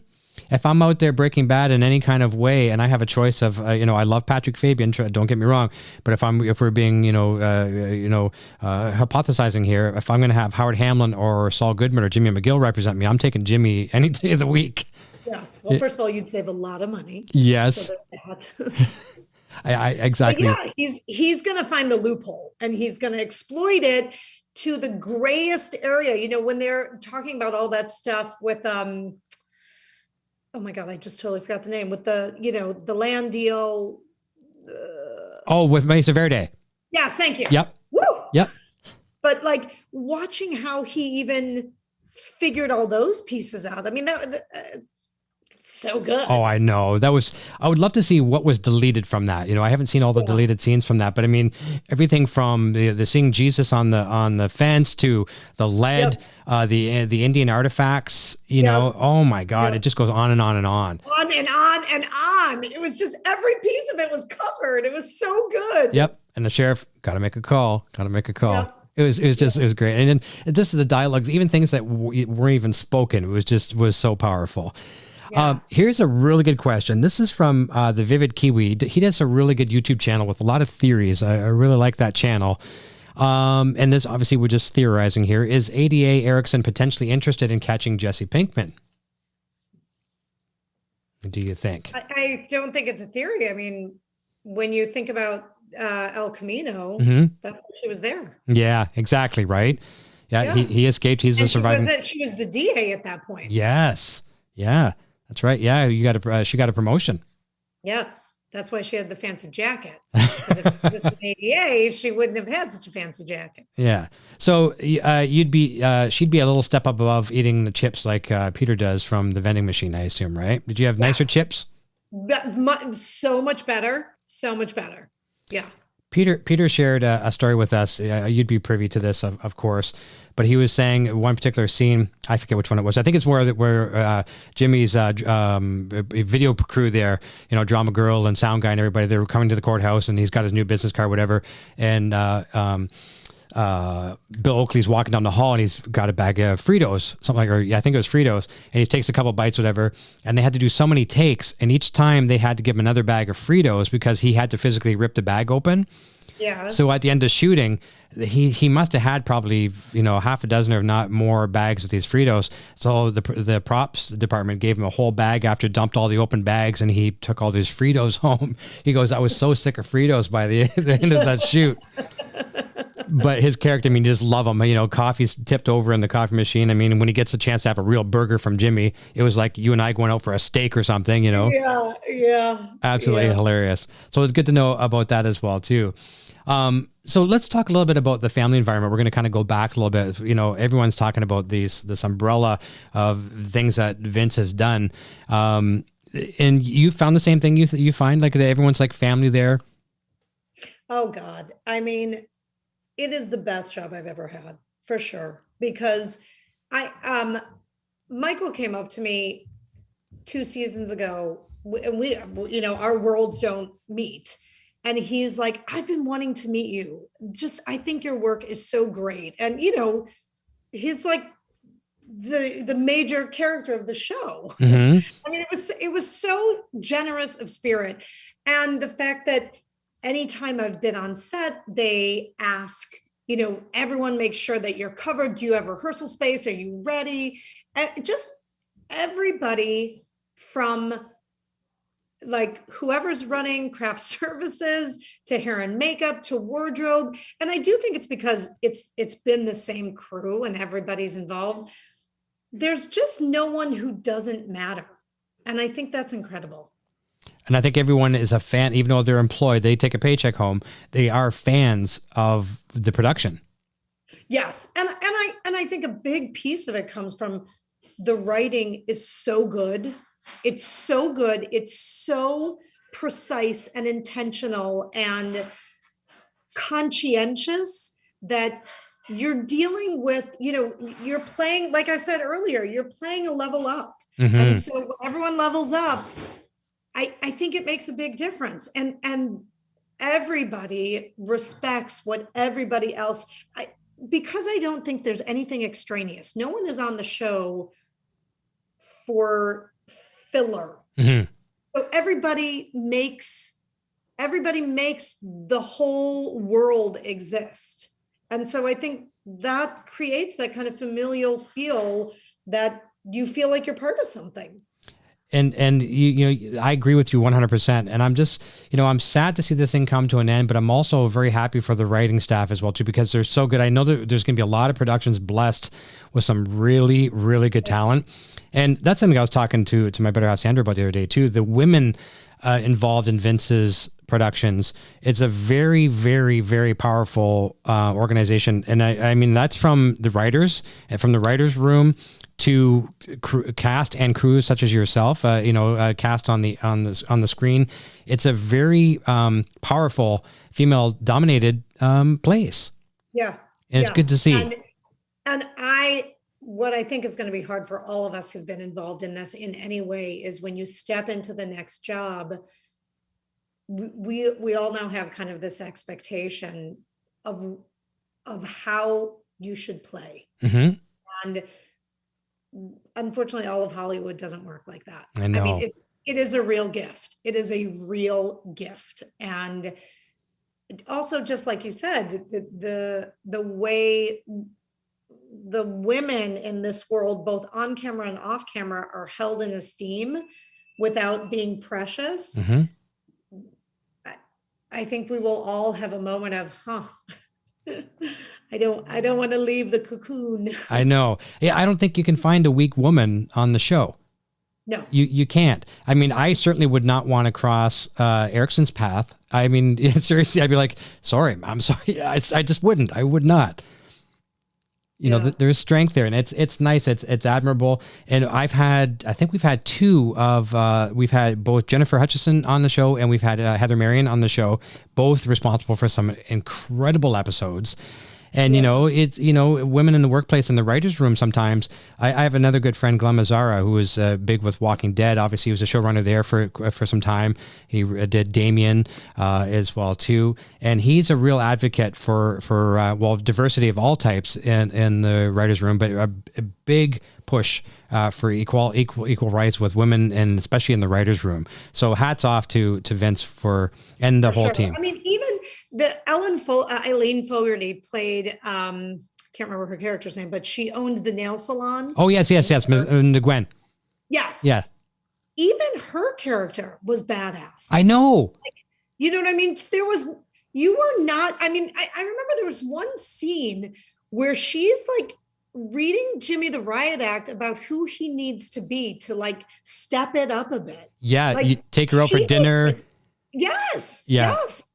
If I'm out there Breaking Bad in any kind of way, and I have a choice of, I love Patrick Fabian, don't get me wrong, but if we're being, hypothesizing here, if I'm going to have Howard Hamlin or Saul Goodman or Jimmy McGill represent me, I'm taking Jimmy any day of the week. Yes. Well, first of all, you'd save a lot of money. Yes. So I exactly. But yeah, he's going to find the loophole and he's going to exploit it to the grayest area, you know, when they're talking about all that stuff with, oh my God, I just totally forgot the name, with the, you know, the land deal. With Mesa Verde. Yes, thank you. Yep. Woo! Yep. But like watching how he even figured all those pieces out. I mean, so good. Oh, I know. I would love to see what was deleted from that. You know, I haven't seen all the deleted scenes from that, but I mean, everything from the seeing Jesus on the fence to the lead, the Indian artifacts, you know, oh my God, it just goes on and on and on. On and on and on. It was just, every piece of it was covered. It was so good. Yep. And the sheriff, got to make a call. Yep. It was great. And then just the dialogues, even things that weren't even spoken, was so powerful. Yeah. Here's a really good question. This is from the Vivid Kiwi. He does a really good YouTube channel with a lot of theories. I really like that channel. And this, obviously, we're just theorizing here. Is ADA Ericsen potentially interested in catching Jesse Pinkman? What do you think? I don't think it's a theory. I mean, when you think about El Camino, that's why she was there. Yeah, exactly. Right. Yeah. He escaped. He's a surviving. She was the DA at that point. Yes. Yeah. That's right. Yeah, she got a promotion. Yes, that's why she had the fancy jacket. If this was an ADA, she wouldn't have had such a fancy jacket. Yeah. So she'd be a little step up above eating the chips like Peter does from the vending machine, I assume, right? Did you have nicer chips? So much better. So much better. Yeah. Peter shared a story with us. You'd be privy to this, of course, but he was saying one particular scene. I forget which one it was. I think it's where Jimmy's video crew there, you know, drama girl and sound guy and everybody, they were coming to the courthouse, and he's got his new business card, whatever, and Bill Oakley's walking down the hall, and he's got a bag of Fritos, something like, I think it was Fritos, and he takes a couple bites, whatever, and they had to do so many takes, and each time they had to give him another bag of Fritos because he had to physically rip the bag open. Yeah. So at the end of shooting, he must have had probably, you know, half a dozen or not more bags of these Fritos. So the props department gave him a whole bag after dumped all the open bags, and he took all these Fritos home. He goes, I was so sick of Fritos by the end of that shoot. But his character, I mean, you just love him. You know, coffee's tipped over in the coffee machine. I mean, when he gets a chance to have a real burger from Jimmy, it was like you and I going out for a steak or something, you know? Yeah. Absolutely hilarious. So it's good to know about that as well, too. So let's talk a little bit about the family environment. We're going to kind of go back a little bit. You know, everyone's talking about this umbrella of things that Vince has done. And you found the same thing you find, like, that everyone's like family there? Oh, God. I mean, it is the best job I've ever had, for sure. Because Michael came up to me 2 seasons ago, and we, you know, our worlds don't meet. And he's like, I've been wanting to meet you. I think your work is so great. And, you know, he's like the major character of the show. Mm-hmm. I mean, it was so generous of spirit. And the fact that anytime I've been on set, they ask, you know, everyone make sure that you're covered. Do you have rehearsal space? Are you ready? And just everybody from like whoever's running craft services to hair and makeup to wardrobe. And I do think it's because it's been the same crew and everybody's involved. There's just no one who doesn't matter. And I think that's incredible. And I think everyone is a fan, even though they're employed, they take a paycheck home. They are fans of the production. Yes. And I think a big piece of it comes from the writing is so good. It's so good. It's so precise and intentional and conscientious that you're dealing with, you know, you're playing, like I said earlier, you're playing a level up. Mm-hmm. And so when everyone levels up, I think it makes a big difference. And everybody respects what everybody else, because I don't think there's anything extraneous. No one is on the show for filler. Mm-hmm. So everybody makes the whole world exist. And so I think that creates that kind of familial feel that you feel like you're part of something. And I agree with you 100%. And I'm just, I'm sad to see this thing come to an end, but I'm also very happy for the writing staff as well too, because they're so good. I know that there's going to be a lot of productions blessed with some really, really good talent. And that's something I was talking to my better half Sandra about the other day too. The women involved in Vince's productions, it's a very, very, very powerful organization. And I mean, that's from the writers and from the writers' room to cast and crew such as yourself, cast on the screen. It's a very powerful female-dominated place. Yeah, and it's good to see. And what I think is going to be hard for all of us who've been involved in this in any way is when you step into the next job. We all now have kind of this expectation of how you should play, and unfortunately, all of Hollywood doesn't work like that. I know. I mean, it is a real gift. It is a real gift. And also, just like you said, the way the women in this world, both on camera and off camera, are held in esteem without being precious. I think we will all have a moment of, I don't want to leave the cocoon. I know. Yeah, I don't think you can find a weak woman on the show. No, you can't. I mean, I certainly would not want to cross Ericsen's path. I mean, seriously, I'd be like, sorry, I'm sorry. I just wouldn't. I would not. There's strength there, and it's nice. It's admirable. And I think we've had we've had both Jennifer Hutchison on the show, and we've had Heather Marion on the show, both responsible for some incredible episodes. And, it's, women in the workplace in the writer's room sometimes. I have another good friend, Glenn Mazzara, who was big with Walking Dead. Obviously, he was a showrunner there for some time. He did Damien as well, too. And he's a real advocate for diversity of all types in the writer's room, but a big push for equal rights with women, and especially in the writer's room. So hats off to Vince and the whole team. I mean, even Eileen Fogarty played, can't remember her character's name, but she owned the nail salon. Oh, yes. Ms. Gwen. Yes. Yeah. Even her character was badass. I know. You know what I mean? You were not, I mean, I remember there was one scene where she's like reading Jimmy the Riot Act about who he needs to be to like step it up a bit. Yeah. You take her out for dinner. Yes. Yeah. Yes.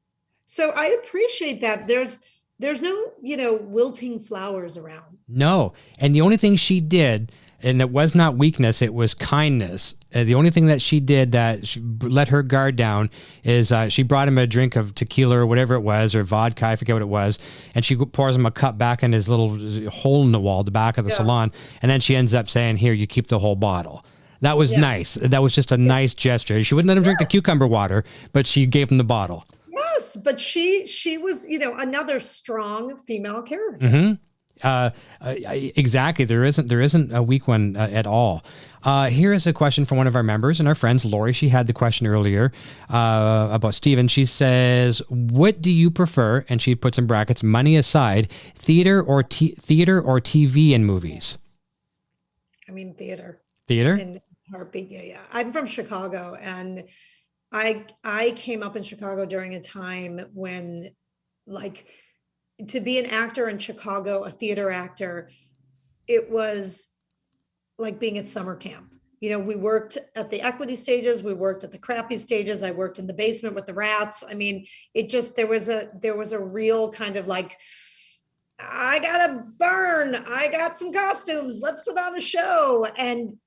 So I appreciate that. There's no, wilting flowers around. No. And the only thing she did, and it was not weakness, it was kindness. The only thing that she did that let her guard down is she brought him a drink of tequila or whatever it was, or vodka, I forget what it was. And she pours him a cup back in his little hole in the wall, the back of the salon. And then she ends up saying, here, you keep the whole bottle. That was nice. That was just a nice gesture. She wouldn't let him drink the cucumber water, but she gave him the bottle. Yes, but she was, another strong female character. Exactly. There isn't a weak one at all. Here is a question from one of our members and our friends, Lori. She had the question earlier about Steven. She says, what do you prefer? And she puts in brackets, money aside, theater or TV in movies? I mean, theater. Theater? In heartbeat. Yeah. I'm from Chicago, and I came up in Chicago during a time when, like, to be an actor in Chicago, a theater actor, it was like being at summer camp. We worked at the equity stages, we worked at the crappy stages, I worked in the basement with the rats. I mean, there was a real kind of like, I gotta burn, I got some costumes, let's put on a show. And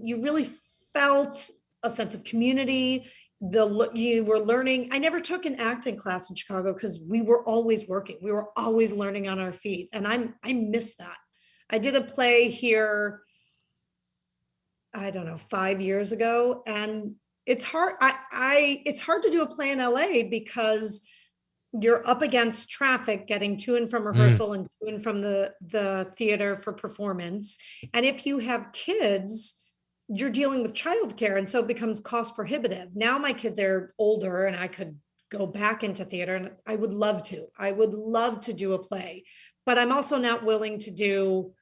you really felt a sense of community. You were learning. I never took an acting class in Chicago because we were always working. We were always learning on our feet. And I miss that. I did a play here, I don't know, 5 years ago. And it's hard. It's hard to do a play in LA because you're up against traffic getting to and from rehearsal and to and from the theater for performance. And if you have kids, you're dealing with childcare, and so it becomes cost prohibitive. Now my kids are older and I could go back into theater, and I would love to do a play, but I'm also not willing to do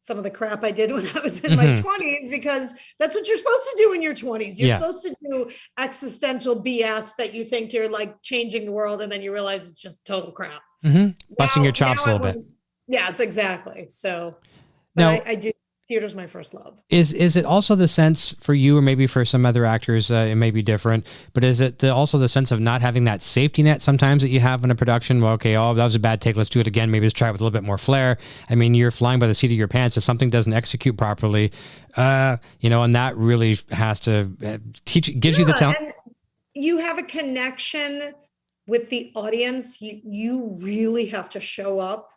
some of the crap I did when I was in my 20s, because that's what you're supposed to do in your 20s. You're supposed to do existential BS that you think you're like changing the world, and then you realize it's just total crap. Busting your chops a little bit. Yes, exactly. So, now, I do. Theater's my first love. Is it also the sense for you, or maybe for some other actors, it may be different, but is it also the sense of not having that safety net sometimes that you have in a production? Well, okay, that was a bad take. Let's do it again. Maybe let's try it with a little bit more flair. I mean, you're flying by the seat of your pants if something doesn't execute properly, and that really has to gives you the talent. And you have a connection with the audience. You really have to show up.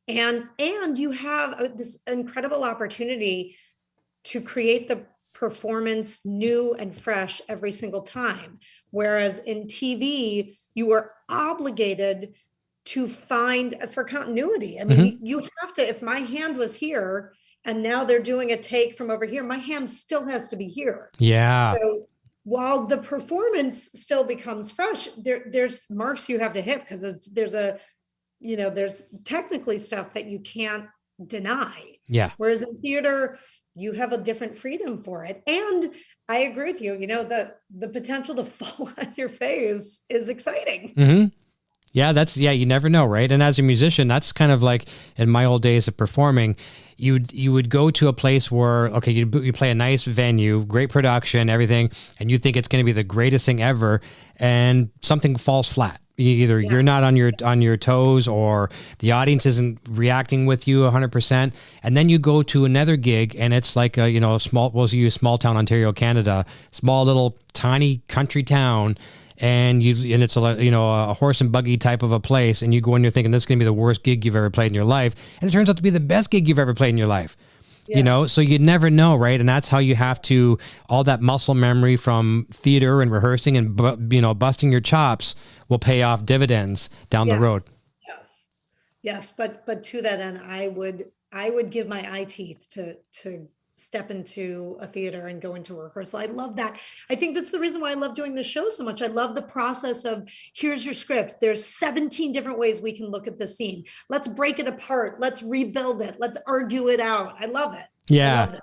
And you have this incredible opportunity to create the performance new and fresh every single time. Whereas in TV, you are obligated to find for continuity. I mean, you have to, if my hand was here and now they're doing a take from over here, my hand still has to be here. Yeah. So while the performance still becomes fresh, there's marks you have to hit, because there's technically stuff that you can't deny. Yeah. Whereas in theater, you have a different freedom for it. And I agree with you, the potential to fall on your face is exciting. Yeah, you never know, right? And as a musician, that's kind of like in my old days of performing, you would go to a place where, okay, you play a nice venue, great production, everything, and you think it's going to be the greatest thing ever, and something falls flat. Either you're not on your toes, or the audience isn't reacting with you 100%. And then you go to another gig, and it's like a small town, Ontario, Canada, small little tiny country town. And it's a horse and buggy type of a place. And you go in, you're thinking this is going to be the worst gig you've ever played in your life. And it turns out to be the best gig you've ever played in your life. Yeah. So you never know, right? And that's how you have to, all that muscle memory from theater and rehearsing and, busting your chops will pay off dividends down the road. Yes. But to that end, I would give my eye teeth to step into a theater and go into a rehearsal. I love that. I think that's the reason why I love doing this show so much. I love the process of, here's your script. There's 17 different ways we can look at the scene. Let's break it apart. Let's rebuild it. Let's argue it out. I love it. Yeah. I love it.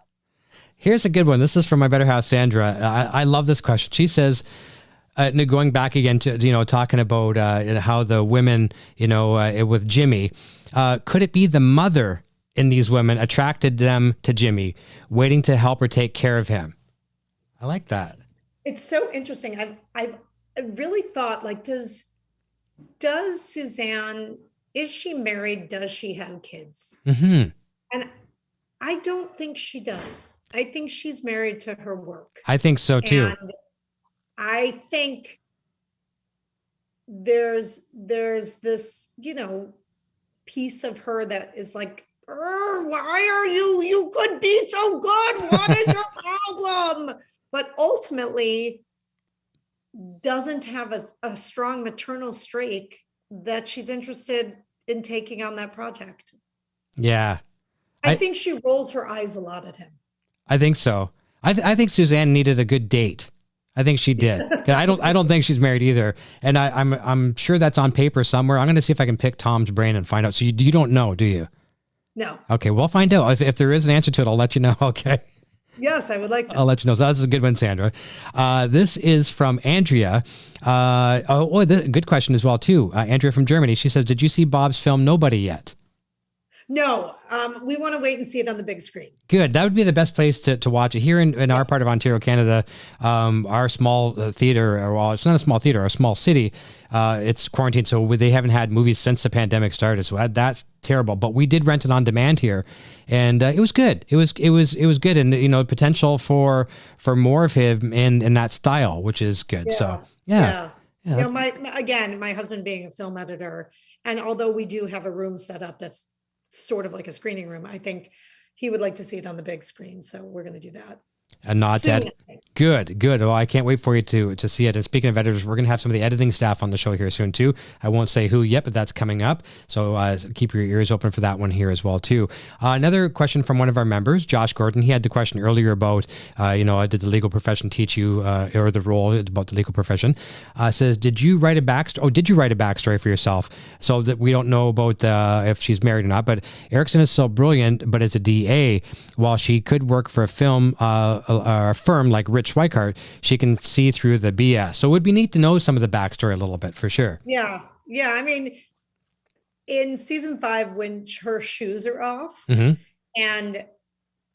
Here's a good one. This is from my better half, Sandra. I love this question. She says, going back again to, talking about how the women, with Jimmy, could it be the mother in these women attracted them to Jimmy, waiting to help or take care of him? I like that. It's so interesting. I've really thought, like, does Suzanne, is she married? Does she have kids? And I don't think she does. I think she's married to her work. I think so too. And I think there's this, piece of her that is like, why are you could be so good. What is your problem? But ultimately doesn't have a strong maternal streak that she's interested in taking on that project. Yeah. I think she rolls her eyes a lot at him. I think so. I think Suzanne needed a good date. I think she did. I don't think she's married either. And I'm sure that's on paper somewhere. I'm going to see if I can pick Tom's brain and find out. So you don't know, do you? No. Okay, we'll find out. If there is an answer to it, I'll let you know. Okay. Yes, I would like that. I'll let you know. So that's a good one, Sandra. This is from Andrea. Good question as well, too. Andrea from Germany. She says, did you see Bob's film Nobody yet? No, we want to wait and see it on the big screen. Good. That would be the best place to watch it. Here in our part of Ontario, Canada, our small theater, well, it's not a small theater, a small city, it's quarantined, so they haven't had movies since the pandemic started. So that's terrible. But we did rent it on demand here, and it was good. It was good, and potential for more of him in that style, which is good. Yeah. So yeah. My husband being a film editor, and although we do have a room set up that's sort of like a screening room, I think he would like to see it on the big screen. So we're going to do that. a nod to Soon. Good. Well, I can't wait for you to see it. And speaking of editors, we're going to have some of the editing staff on the show here soon too. I won't say who yet, but that's coming up. So keep your ears open for that one here as well too. Another question from one of our members, Josh Gordon. He had the question earlier about, did the legal profession teach you, or the role about the legal profession? Says, did you write a backstory for yourself? So that we don't know about if she's married or not, but Ericsen is so brilliant, but as a DA, while she could work for a firm like Rich Schweikart, she can see through the BS. So it would be neat to know some of the backstory a little bit for sure. Yeah. I mean, in season 5, when her shoes are off, and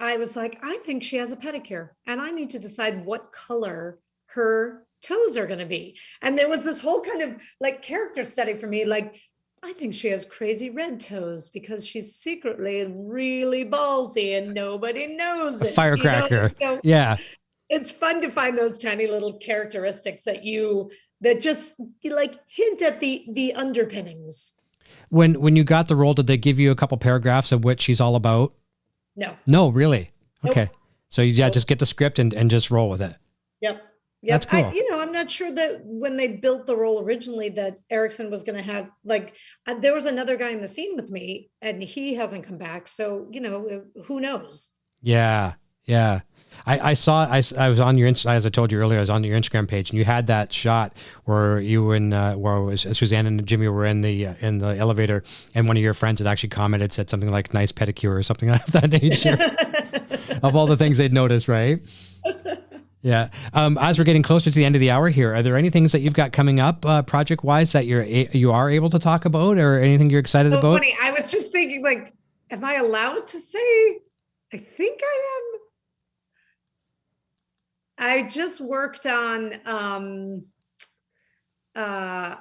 I was like, I think she has a pedicure, and I need to decide what color her toes are going to be. And there was this whole kind of like character study for me, like, I think she has crazy red toes because she's secretly really ballsy and nobody knows it. Firecracker. So yeah. It's fun to find those tiny little characteristics that just like hint at the underpinnings. When you got the role, did they give you a couple paragraphs of what she's all about? No, really? Okay. Nope. So you just get the script and just roll with it. Yep. That's cool. I'm not sure that when they built the role originally that Ericsen was going to have, like, there was another guy in the scene with me and he hasn't come back. So, who knows? Yeah. I was on your, as I told you earlier, I was on your Instagram page and you had that shot where you and, Suzanne and Jimmy were in the elevator and one of your friends had actually commented, said something like nice pedicure or something like that nature of all the things they'd noticed, right? Yeah. As we're getting closer to the end of the hour here, are there any things that you've got coming up project wise that you are able to talk about, or anything you're excited about? Funny. I was just thinking, like, am I allowed to say? I think I am. I just worked on, I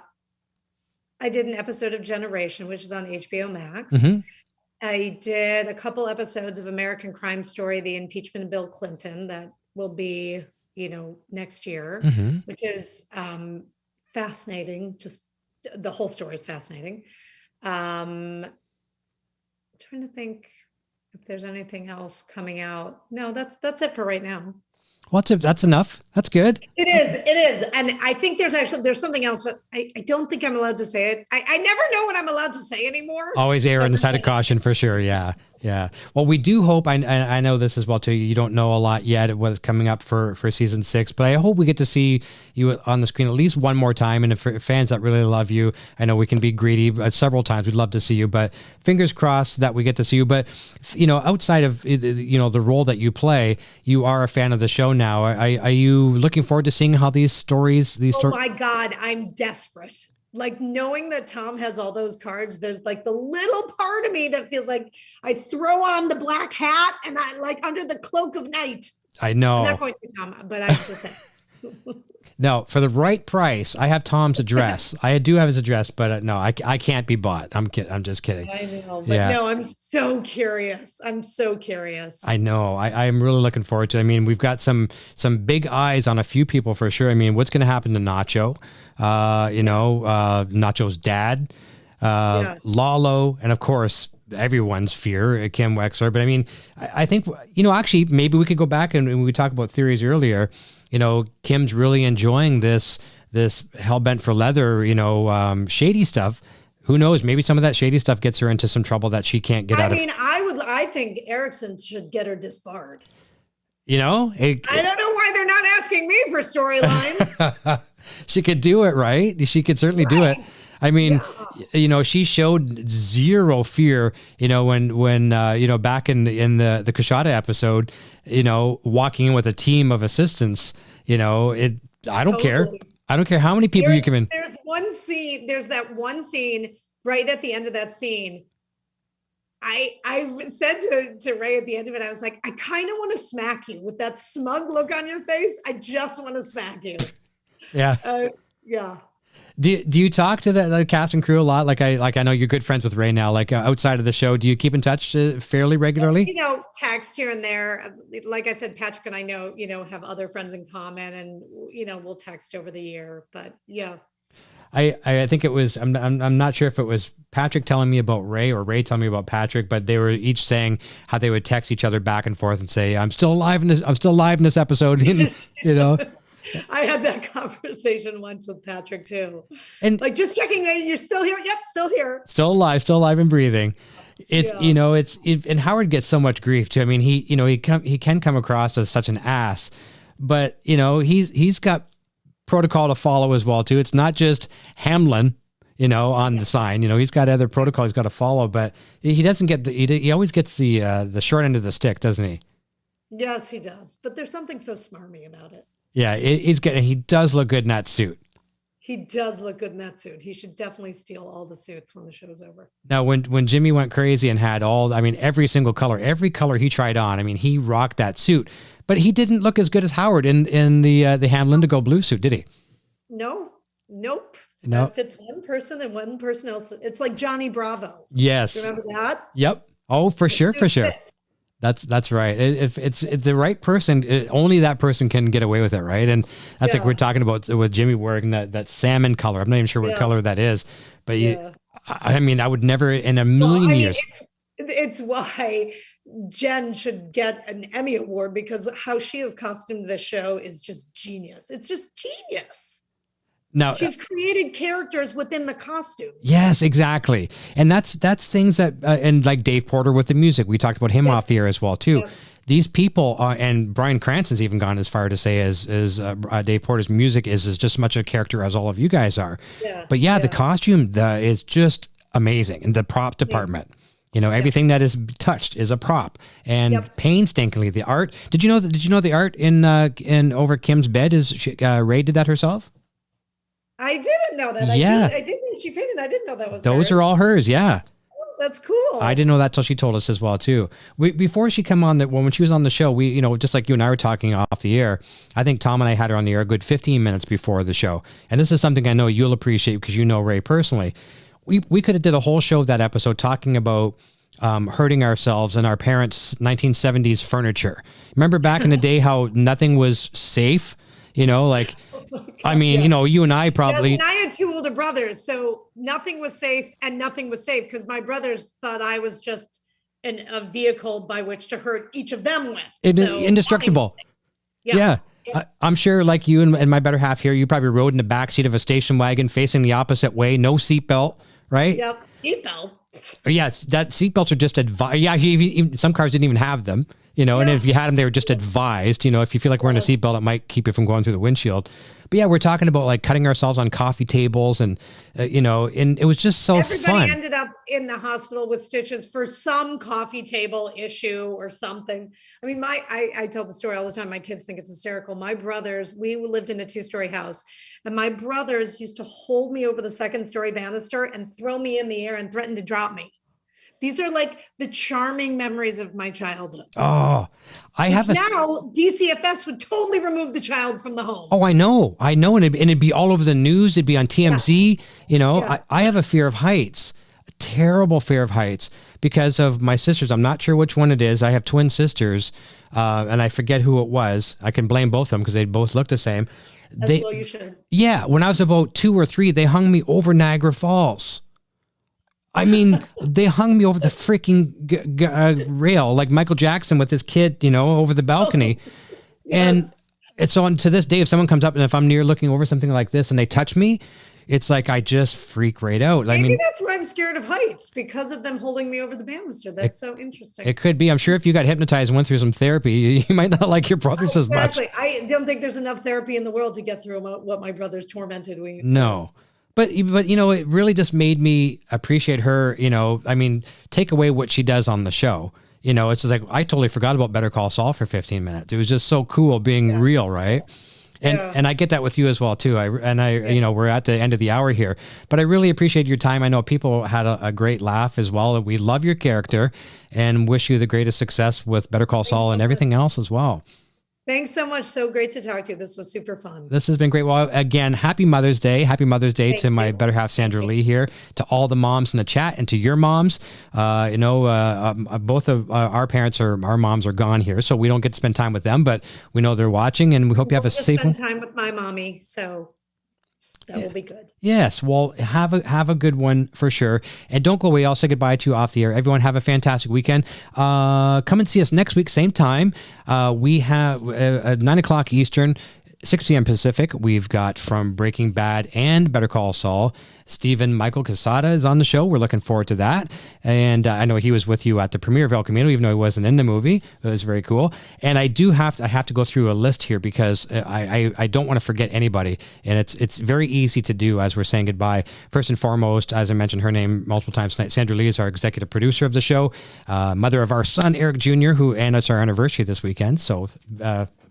did an episode of Generation, which is on HBO Max. I did a couple episodes of American Crime Story, the impeachment of Bill Clinton, that will be, next year, which is fascinating. Just the whole story is fascinating. I'm trying to think if there's anything else coming out. No, that's it for right now. That's enough. That's good. It is. And I think there's something else, but I don't think I'm allowed to say it. I never know what I'm allowed to say anymore. Always err on the side of caution for sure. Yeah. Well, we do hope, I know this as well too, you don't know a lot yet of what's coming up for season 6, but I hope we get to see you on the screen at least one more time. And for fans that really love you, I know we can be greedy several times. We'd love to see you, but fingers crossed that we get to see you. But, outside of, the role that you play, you are a fan of the show now. Are you looking forward to seeing how these stories? Oh my God, I'm desperate. Like, knowing that Tom has all those cards, there's like the little part of me that feels like I throw on the black hat and I like under the cloak of night. I know. I'm not going to Tom, but I just say. No, for the right price, I have Tom's address. I do have his address, but no, I can't be bought. I'm just kidding. I know, but no, I'm so curious. I know. I'm really looking forward to it. I mean, we've got some big eyes on a few people for sure. I mean, what's going to happen to Nacho? Nacho's dad, Lalo, and of course, everyone's fear, Kim Wexler. But I mean, I think, actually, maybe we could go back and we talked about theories earlier. Kim's really enjoying this hell-bent for leather, shady stuff. Who knows? Maybe some of that shady stuff gets her into some trouble that she can't get out of. I think Ericsen should get her disbarred. I don't know why they're not asking me for storylines. She could do it, right? She could certainly do it. I mean, she showed zero fear, when back in the Kashada episode, walking in with a team of assistants, I don't care. I don't care how many people you come in. There's that one scene right at the end of that scene. I said to Ray at the end of it, I was like, I kind of want to smack you with that smug look on your face. I just want to smack you. Yeah. Yeah. Do you talk to the cast and crew a lot? Like I know you're good friends with Ray now. Like outside of the show, do you keep in touch fairly regularly? Text here and there. Like I said, Patrick and I know have other friends in common, and we'll text over the year. But yeah. I think it was, I'm not sure if it was Patrick telling me about Ray or Ray telling me about Patrick, but they were each saying how they would text each other back and forth and say, I'm still alive in this episode. And, you know, I had that conversation once with Patrick too. And like, just checking, you're still here. Yep. Still here. Still alive and breathing. It's, you know, and Howard gets so much grief too. I mean, he can come across as such an ass, but you know, he's got protocol to follow as well too. It's not just Hamlin, you know, on the sign. You know, he's got other protocol he's got to follow, but he doesn't get he always gets the short end of the stick, doesn't he? Yes, he does. But there's something so smarmy about it. Yeah, he does look good in that suit. He does look good in that suit. He should definitely steal all the suits when the show's over. Now, when Jimmy went crazy and had every single color, every color he tried on, I mean, he rocked that suit. But he didn't look as good as Howard in the Hamlin to go blue suit, did he? No, nope. No. That fits one person and one person else. It's like Johnny Bravo. Yes. Remember that? Yep. Oh, for sure. That's right. If it's the right person, only that person can get away with it, right? And that's like we're talking about with Jimmy wearing that salmon color. I'm not even sure what color that is, but I mean, I would never in a million years. It's why Jen should get an Emmy Award, because how she has costumed this show is just genius. It's just genius. Now she's created characters within the costume. Yes, exactly. And that's things that, and like Dave Porter with the music, we talked about him off the air as well too. Yeah. These people, and Bryan Cranston's even gone as far to say as Dave Porter's music is just as much a character as all of you guys are. Yeah. But the costume is just amazing. And the prop department, you know, everything that is touched is a prop, and painstakingly the art. Did you know the art in over Kim's bed is Ray did that herself? I didn't know that. Yeah. I did know she painted. I didn't know that was Those are all hers. Yeah. Oh, that's cool. I didn't know that till she told us as well too. Before she come on, when she was on the show, we, you know, just like you and I were talking off the air, I think Tom and I had her on the air a good 15 minutes before the show. And this is something I know you'll appreciate because you know Ray personally. We could have did a whole show of that episode talking about hurting ourselves and our parents' 1970s furniture. Remember back in the day how nothing was safe, you know, like, I mean, you know, you and I probably. Yes, and I had two older brothers, so nothing was safe and nothing was safe because my brothers thought I was just a vehicle by which to hurt each of them with. Indestructible. Yeah. I'm sure like you and my better half here, you probably rode in the backseat of a station wagon facing the opposite way, no seatbelt, right? Yep, seatbelt. Yes, that seatbelts are just advised. Yeah, some cars didn't even have them. You know, and if you had them, they were just advised, you know, if you feel like wearing a seatbelt, it might keep you from going through the windshield. But yeah, we're talking about like cutting ourselves on coffee tables and, you know, and it was just so fun. Everybody ended up in the hospital with stitches for some coffee table issue or something. I mean, I tell the story all the time. My kids think it's hysterical. My brothers, we lived in a 2-story house, and my brothers used to hold me over the 2nd-story banister and throw me in the air and threaten to drop me. These are like the charming memories of my childhood. Oh, now DCFS would totally remove the child from the home. Oh, I know. And it'd be all over the news. It'd be on TMZ. You know, I have a fear of heights, a terrible fear of heights because of my sisters. I'm not sure which one it is. I have twin sisters, and I forget who it was. I can blame both of them because they both look the same. Well, you should. Yeah. When I was about 2 or 3, they hung me over Niagara Falls. I mean, they hung me over the freaking rail, like Michael Jackson with his kid, you know, over the balcony. And it's to this day, if someone comes up and if I'm near looking over something like this and they touch me, it's like I just freak right out. Maybe that's why I'm scared of heights, because of them holding me over the banister. That's so interesting. It could be. I'm sure if you got hypnotized and went through some therapy, you might not like your brothers as much. I don't think there's enough therapy in the world to get through what my brothers tormented me. No. But, you know, it really just made me appreciate her, you know, I mean, take away what she does on the show. You know, it's just like, I totally forgot about Better Call Saul for 15 minutes. It was just so cool being real, right? And I get that with you as well, too. You know, we're at the end of the hour here, but I really appreciate your time. I know people had a great laugh as well. We love your character and wish you the greatest success with Better Call Saul and everything else as well. Thanks so much. So great to talk to you. This was super fun. This has been great. Well, again, happy Mother's Day. Happy Mother's Day to my better half, Sandra Lee here, to all the moms in the chat and to your moms. You know, both of our parents our moms are gone here, so we don't get to spend time with them, but we know they're watching and we hope you have a safe one. Spend time with my mommy. So That will be good. Yes. Well, have a good one for sure. And don't go away. I'll say goodbye to you off the air. Everyone have a fantastic weekend. Come and see us next week, same time. We have at 9 o'clock Eastern, 6 p.m. Pacific. We've got from Breaking Bad and Better Call Saul, Stephen Michael Casada is on the show. We're looking forward to that. And I know he was with you at the premiere of El Camino, even though he wasn't in the movie. It was very cool. And I have to go through a list here because I don't want to forget anybody. And it's very easy to do as we're saying goodbye. First and foremost, as I mentioned her name multiple times tonight, Sandra Lee is our executive producer of the show, mother of our son, Eric Jr., and it's our anniversary this weekend. So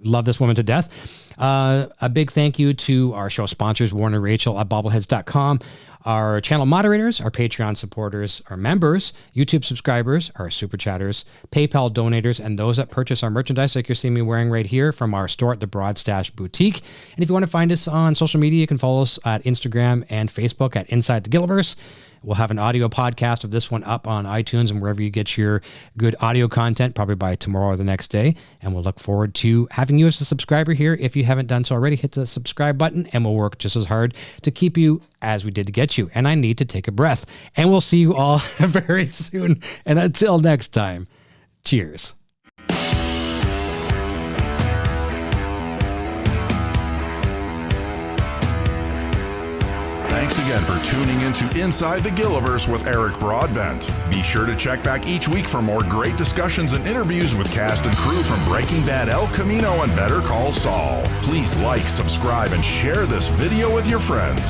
love this woman to death. A big thank you to our show sponsors, Warren and Rachel at bobbleheads.com, our channel moderators, our Patreon supporters, our members, YouTube subscribers, our super chatters, PayPal donators, and those that purchase our merchandise like you're seeing me wearing right here from our store at the Broad Stash Boutique. And if you want to find us on social media, you can follow us at Instagram and Facebook at Inside the Gilliverse. We'll have an audio podcast of this one up on iTunes and wherever you get your good audio content, probably by tomorrow or the next day. And we'll look forward to having you as a subscriber here. If you haven't done so already, hit the subscribe button and we'll work just as hard to keep you as we did to get you. And I need to take a breath. And we'll see you all very soon. And until next time, cheers. Thanks again for tuning into Inside the Gilliverse with Eric Broadbent. Be sure to check back each week for more great discussions and interviews with cast and crew from Breaking Bad, El Camino, and Better Call Saul. Please like, subscribe, and share this video with your friends.